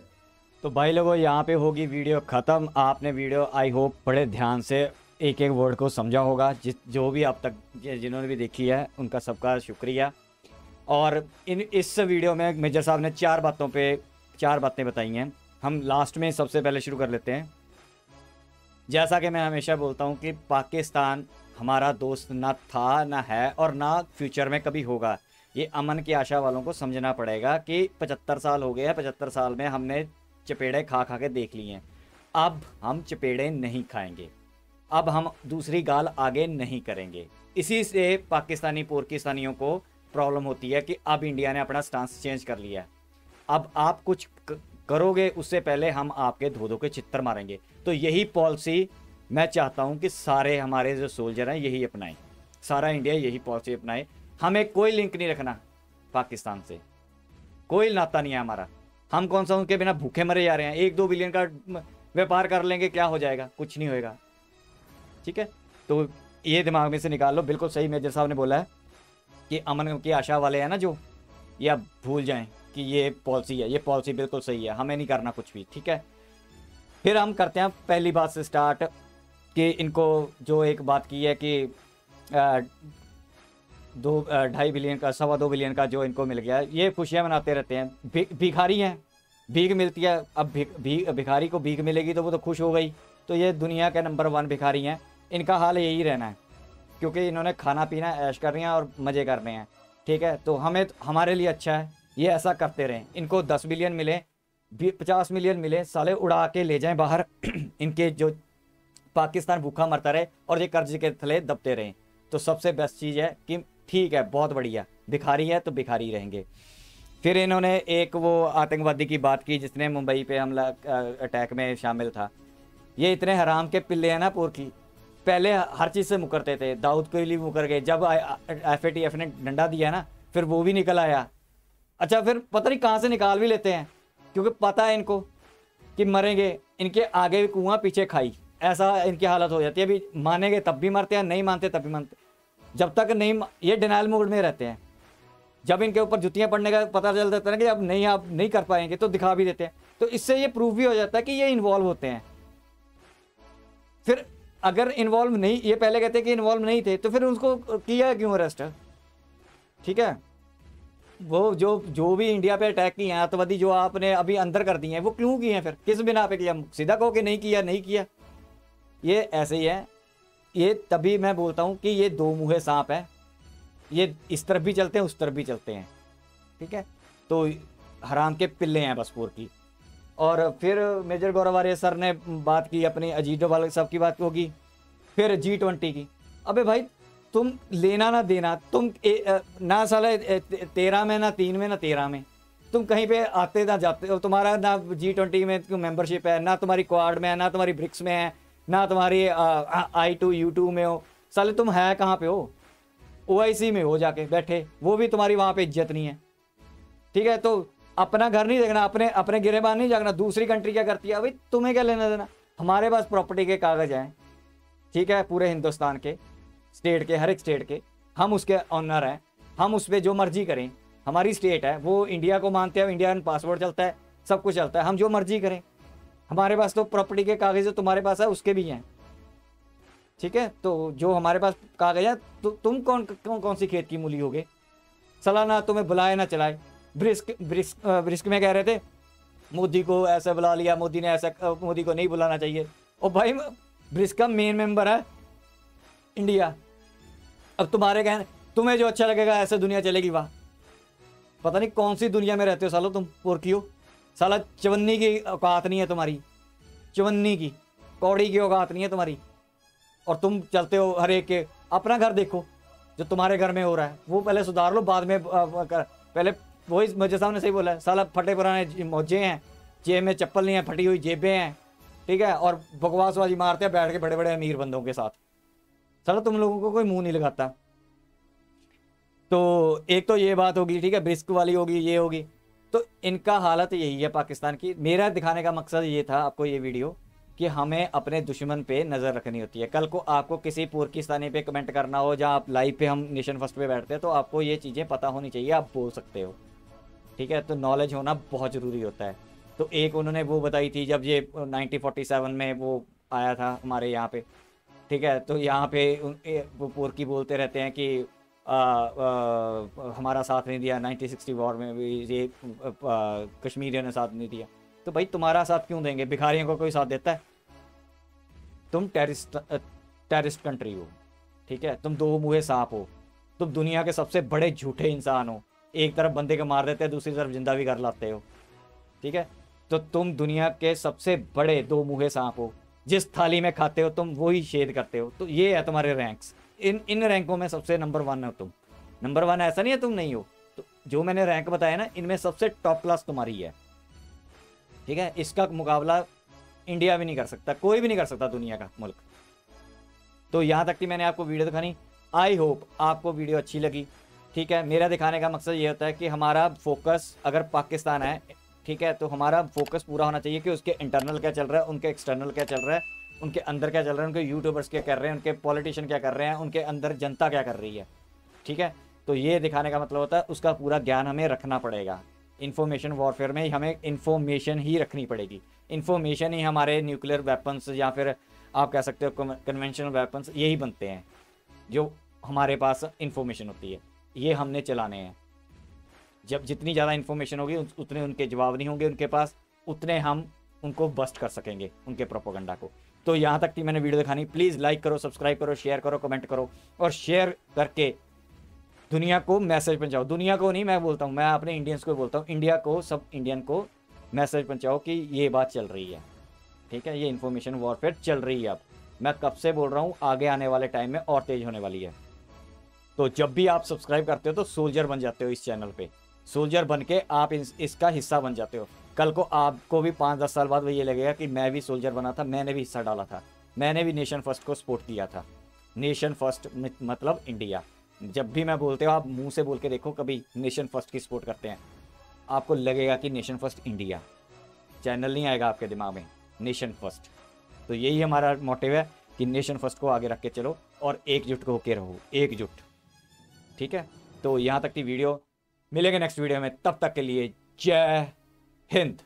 तो भाई लोगों यहाँ पे होगी वीडियो ख़त्म। आपने वीडियो आई होप बड़े ध्यान से एक एक वर्ड को समझा होगा। जो भी अब तक जिन्होंने भी देखी है उनका सबका शुक्रिया। और इस वीडियो में मेजर साहब ने 4 बातें बताई हैं। हम लास्ट में सबसे पहले शुरू कर लेते हैं। जैसा कि मैं हमेशा बोलता हूँ कि पाकिस्तान हमारा दोस्त ना था, ना है और ना फ्यूचर में कभी होगा। ये अमन की आशा वालों को समझना पड़ेगा कि 75 साल हो गए हैं, 75 साल में हमने चपेड़े खा खा के देख लिए हैं। अब हम चपेड़े नहीं खाएंगे, अब हम दूसरी गाल आगे नहीं करेंगे। इसी से पाकिस्तानियों को प्रॉब्लम होती है कि अब इंडिया ने अपना स्टांस चेंज कर लिया है। अब आप कुछ करोगे उससे पहले हम आपके धो के चित्तर मारेंगे। तो यही पॉलिसी मैं चाहता हूं कि सारे हमारे जो सोल्जर हैं यही अपनाएं, सारा इंडिया यही पॉलिसी अपनाए। हमें कोई लिंक नहीं रखना पाकिस्तान से, कोई नाता नहीं है हमारा। हम कौन सा उनके बिना भूखे मरे जा रहे हैं। 1-2 बिलियन का व्यापार कर लेंगे, क्या हो जाएगा, कुछ नहीं होएगा। ठीक है, तो ये दिमाग में से निकाल लो। बिल्कुल सही मेजर साहब ने बोला है कि अमन की आशा वाले हैं ना जो, ये आप भूल जाएं कि ये पॉलिसी है। ये पॉलिसी बिल्कुल सही है, हमें नहीं करना कुछ भी। ठीक है, फिर हम करते हैं पहली बात से स्टार्ट कि इनको जो एक बात की है कि 2.5 बिलियन का 2.25 बिलियन का जो इनको मिल गया, ये खुशियाँ मनाते रहते हैं। भिखारी हैं, भीख मिलती है। अब भिखारी को भीख मिलेगी तो वो तो खुश हो गई। तो ये दुनिया के नंबर 1 भिखारी हैं। इनका हाल यही रहना है क्योंकि इन्होंने खाना पीना ऐश कर रहे हैं और मज़े कर रहे हैं। ठीक है, तो हमारे लिए अच्छा है ये ऐसा करते रहें। इनको 10 बिलियन मिले 50 मिलियन मिले, साले उड़ा के ले जाएं बाहर इनके जो पाकिस्तान भूखा मरता रहे और ये कर्ज के थले दबते रहें। तो सबसे बेस्ट चीज़ है कि ठीक है, बहुत बढ़िया, भिखारी है तो भिखारी रहेंगे। फिर इन्होंने एक वो आतंकवादी की बात की जिसने मुंबई पे हमला अटैक में शामिल था। ये इतने हराम के पिल्ले हैं ना पोरकी, पहले हर चीज़ से मुकरते थे, दाऊद को लिए मुकर गए, जब FATF ने डंडा दिया ना फिर वो भी निकल आया। अच्छा फिर पता नहीं कहाँ से निकाल भी लेते हैं, क्योंकि पता है इनको कि मरेंगे, इनके आगे भी कुआं पीछे खाई, ऐसा इनकी हालत हो जाती है। अभी मानेंगे तब भी मारते हैं, नहीं मानते तब भी मानते, जब तक नहीं ये डिनाइल मोड में रहते हैं। जब इनके ऊपर जुतियां पड़ने का पता चल जाता है कि अब नहीं, आप नहीं कर पाएंगे तो दिखा भी देते हैं। तो इससे ये प्रूव भी हो जाता है कि ये इन्वॉल्व होते हैं। फिर अगर इन्वॉल्व नहीं, ये पहले कहते कि इन्वॉल्व नहीं थे, तो फिर उसको किया क्यों अरेस्ट? ठीक है, वो जो भी इंडिया पे अटैक किए हैं आतंकवादी, जो आपने अभी अंदर कर दिए हैं, वो क्यों किए हैं? फिर किस बिना पे किया? सीधा कहो कि नहीं किया, नहीं किया। ये ऐसे ही है। ये तभी मैं बोलता हूँ कि ये दो मुँहे सांप है, ये इस तरफ भी चलते हैं उस तरफ भी चलते हैं। ठीक है, तो हराम के पिल्ले हैं बस पूर की। और फिर मेजर गौरव आर्य सर ने बात की अपनी, अजीत डोभाल साहब की बात होगी, फिर G20 की। अबे भाई तुम लेना ना देना, तुम ना साले 13 में, ना 3 में, ना 13 में, तुम कहीं पे आते ना जाते हो। तुम्हारा ना G20 में मेंबरशिप है, ना तुम्हारी क्वाड में है, ना तुम्हारी ब्रिक्स में है, ना तुम्हारी I2 U2 में हो। साले तुम है कहाँ पे हो? OIC में हो जाके बैठे, वो भी तुम्हारी वहाँ पे इज्जत नहीं है। ठीक है, तो अपना घर नहीं देखना, अपने गिरेबान नहीं जागना, दूसरी कंट्री क्या करती है भाई तुम्हें क्या लेना देना। हमारे पास प्रॉपर्टी के कागज हैं, ठीक है, पूरे हिंदुस्तान के, स्टेट के, हर एक स्टेट के, हम उसके ऑनर हैं, हम उस पर जो मर्जी करें। हमारी स्टेट है, वो इंडिया को मानते हैं, इंडियन पासपोर्ट चलता है, सब कुछ चलता है, हम जो मर्जी करें। हमारे पास तो प्रॉपर्टी के कागज जो तुम्हारे पास है उसके भी हैं। ठीक है, तो जो हमारे पास कागज है, तो तुम कौन सी खेत की मूली होगे? सालाना तुम्हें बुलाए ना चलाए। ब्रिस्क में कह रहे थे मोदी को ऐसा बुला लिया, मोदी ने ऐसा, मोदी को नहीं बुलाना चाहिए। और भाई ब्रिस्क का मेन मेंबर है इंडिया। अब तुम्हारे कहने, तुम्हें जो अच्छा लगेगा ऐसे दुनिया चलेगी। वाह, पता नहीं कौन सी दुनिया में रहते हो सालो तुम पोरकियो। साला चवन्नी की औकात नहीं है तुम्हारी, चवन्नी की कौड़ी की औकात नहीं है तुम्हारी। और तुम चलते हो हर एक के। अपना घर देखो, जो तुम्हारे घर में हो रहा है वो पहले सुधार लो, बाद में पहले वही मुझे सामने सही बोला है। साला फटे पुराने मोजे हैं, जेब में चप्पल नहीं है, फटी हुई जेबें हैं, ठीक है, और बकवासबाजी मारते हैं बैठ के बड़े बड़े अमीर बंदों के साथ। साला तुम लोगों को कोई मुंह नहीं लगाता। तो एक तो ये बात होगी, ठीक है, ब्रिस्क वाली होगी, ये होगी। तो इनका हालत यही है पाकिस्तान की। मेरा दिखाने का मकसद ये था आपको ये वीडियो, कि हमें अपने दुश्मन पे नज़र रखनी होती है। कल को आपको किसी पाकिस्तानी पे कमेंट करना हो, जहाँ आप लाइव पे, हम नेशन फर्स्ट पे बैठते हैं, तो आपको ये चीज़ें पता होनी चाहिए, आप बोल सकते हो। ठीक है, तो नॉलेज होना बहुत ज़रूरी होता है। तो एक उन्होंने वो बताई थी, जब ये 1947 में वो आया था हमारे यहाँ पे, ठीक है, तो यहाँ पे वो पोरकी बोलते रहते हैं कि हमारा साथ नहीं दिया 1960 वॉर में भी, ये कश्मीरियों ने साथ नहीं दिया। तो भाई तुम्हारा साथ क्यों देंगे? भिखारियों को कोई साथ देता है? तुम टेररिस्ट कंट्री हो, ठीक है, तुम दो मुँहे सांप हो, तुम दुनिया के सबसे बड़े झूठे इंसान हो। एक तरफ बंदे को मार देते हैं, दूसरी तरफ जिंदा भी कर लाते हो। ठीक है, तो तुम दुनिया के सबसे बड़े दो मुँहे सांप हो। जिस थाली में खाते हो तुम वही शेद करते हो। तो ये है तुम्हारे रैंक्स। इन रैंकों में सबसे नंबर 1 हो तुम। नंबर 1 ऐसा नहीं है तुम नहीं हो। तो जो मैंने रैंक बताया ना, इनमें सबसे टॉप क्लास तुम्हारी है। ठीक है, इसका मुकाबला इंडिया भी नहीं कर सकता, कोई भी नहीं कर सकता दुनिया का मुल्क। तो यहाँ तक कि मैंने आपको वीडियो दिखानी। आई होप आपको वीडियो अच्छी लगी। ठीक है, मेरा दिखाने का मकसद ये होता है कि हमारा फोकस अगर पाकिस्तान है, ठीक है, तो हमारा फोकस पूरा होना चाहिए कि उसके इंटरनल क्या चल रहा है, उनके एक्सटर्नल क्या चल रहा है, उनके अंदर क्या चल रहा है, उनके यूट्यूबर्स क्या कर रहे हैं, उनके पॉलिटिशियन क्या कर रहे हैं, उनके अंदर जनता क्या कर रही है। ठीक है, तो ये दिखाने का मतलब होता है उसका पूरा ज्ञान हमें रखना पड़ेगा। इन्फॉर्मेशन वॉरफेयर में हमें इन्फॉर्मेशन ही रखनी पड़ेगी। इन्फॉर्मेशन ही हमारे न्यूक्लियर वेपन्स, या फिर आप कह सकते हो कन्वेंशनल वेपन्स, यही बनते हैं जो हमारे पास इन्फॉर्मेशन होती है। ये हमने चलाने हैं। जब जितनी ज़्यादा इन्फॉर्मेशन होगी उतने उनके जवाब नहीं होंगे उनके पास, उतने हम उनको बस्ट कर सकेंगे उनके प्रोपोगंडा को। तो यहाँ तक कि मैंने वीडियो दिखानी। प्लीज़ लाइक करो, सब्सक्राइब करो, शेयर करो, कमेंट करो, और शेयर करके दुनिया को मैसेज पहुंचाओ। दुनिया को नहीं मैं बोलता हूँ, मैं अपने इंडियंस को बोलता हूँ, इंडिया को, सब इंडियन को मैसेज पहुंचाओ कि ये बात चल रही है, ठीक है, ये इन्फॉर्मेशन वॉरफेयर चल रही है। अब मैं कब से बोल रहा हूँ, आगे आने वाले टाइम में और तेज होने वाली है। तो जब भी आप सब्सक्राइब करते हो तो सोल्जर बन जाते हो इस चैनल पे, सोल्जर बन के आप इसका हिस्सा बन जाते हो। कल को आपको भी 5-10 साल बाद ये लगेगा कि मैं भी सोल्जर बना था, मैंने भी हिस्सा डाला था, मैंने भी नेशन फर्स्ट को सपोर्ट किया था। नेशन फर्स्ट मतलब इंडिया। जब भी मैं बोलते हो आप मुंह से बोल के देखो कभी नेशन फर्स्ट की सपोर्ट करते हैं, आपको लगेगा कि नेशन फर्स्ट इंडिया, चैनल नहीं आएगा आपके दिमाग में, नेशन फर्स्ट। तो यही हमारा मोटिव है कि नेशन फर्स्ट को आगे रख के चलो और एकजुट होके रहो, एकजुट, ठीक है। तो यहाँ तक की वीडियो, मिलेंगे नेक्स्ट वीडियो में, तब तक के लिए जय हिंद।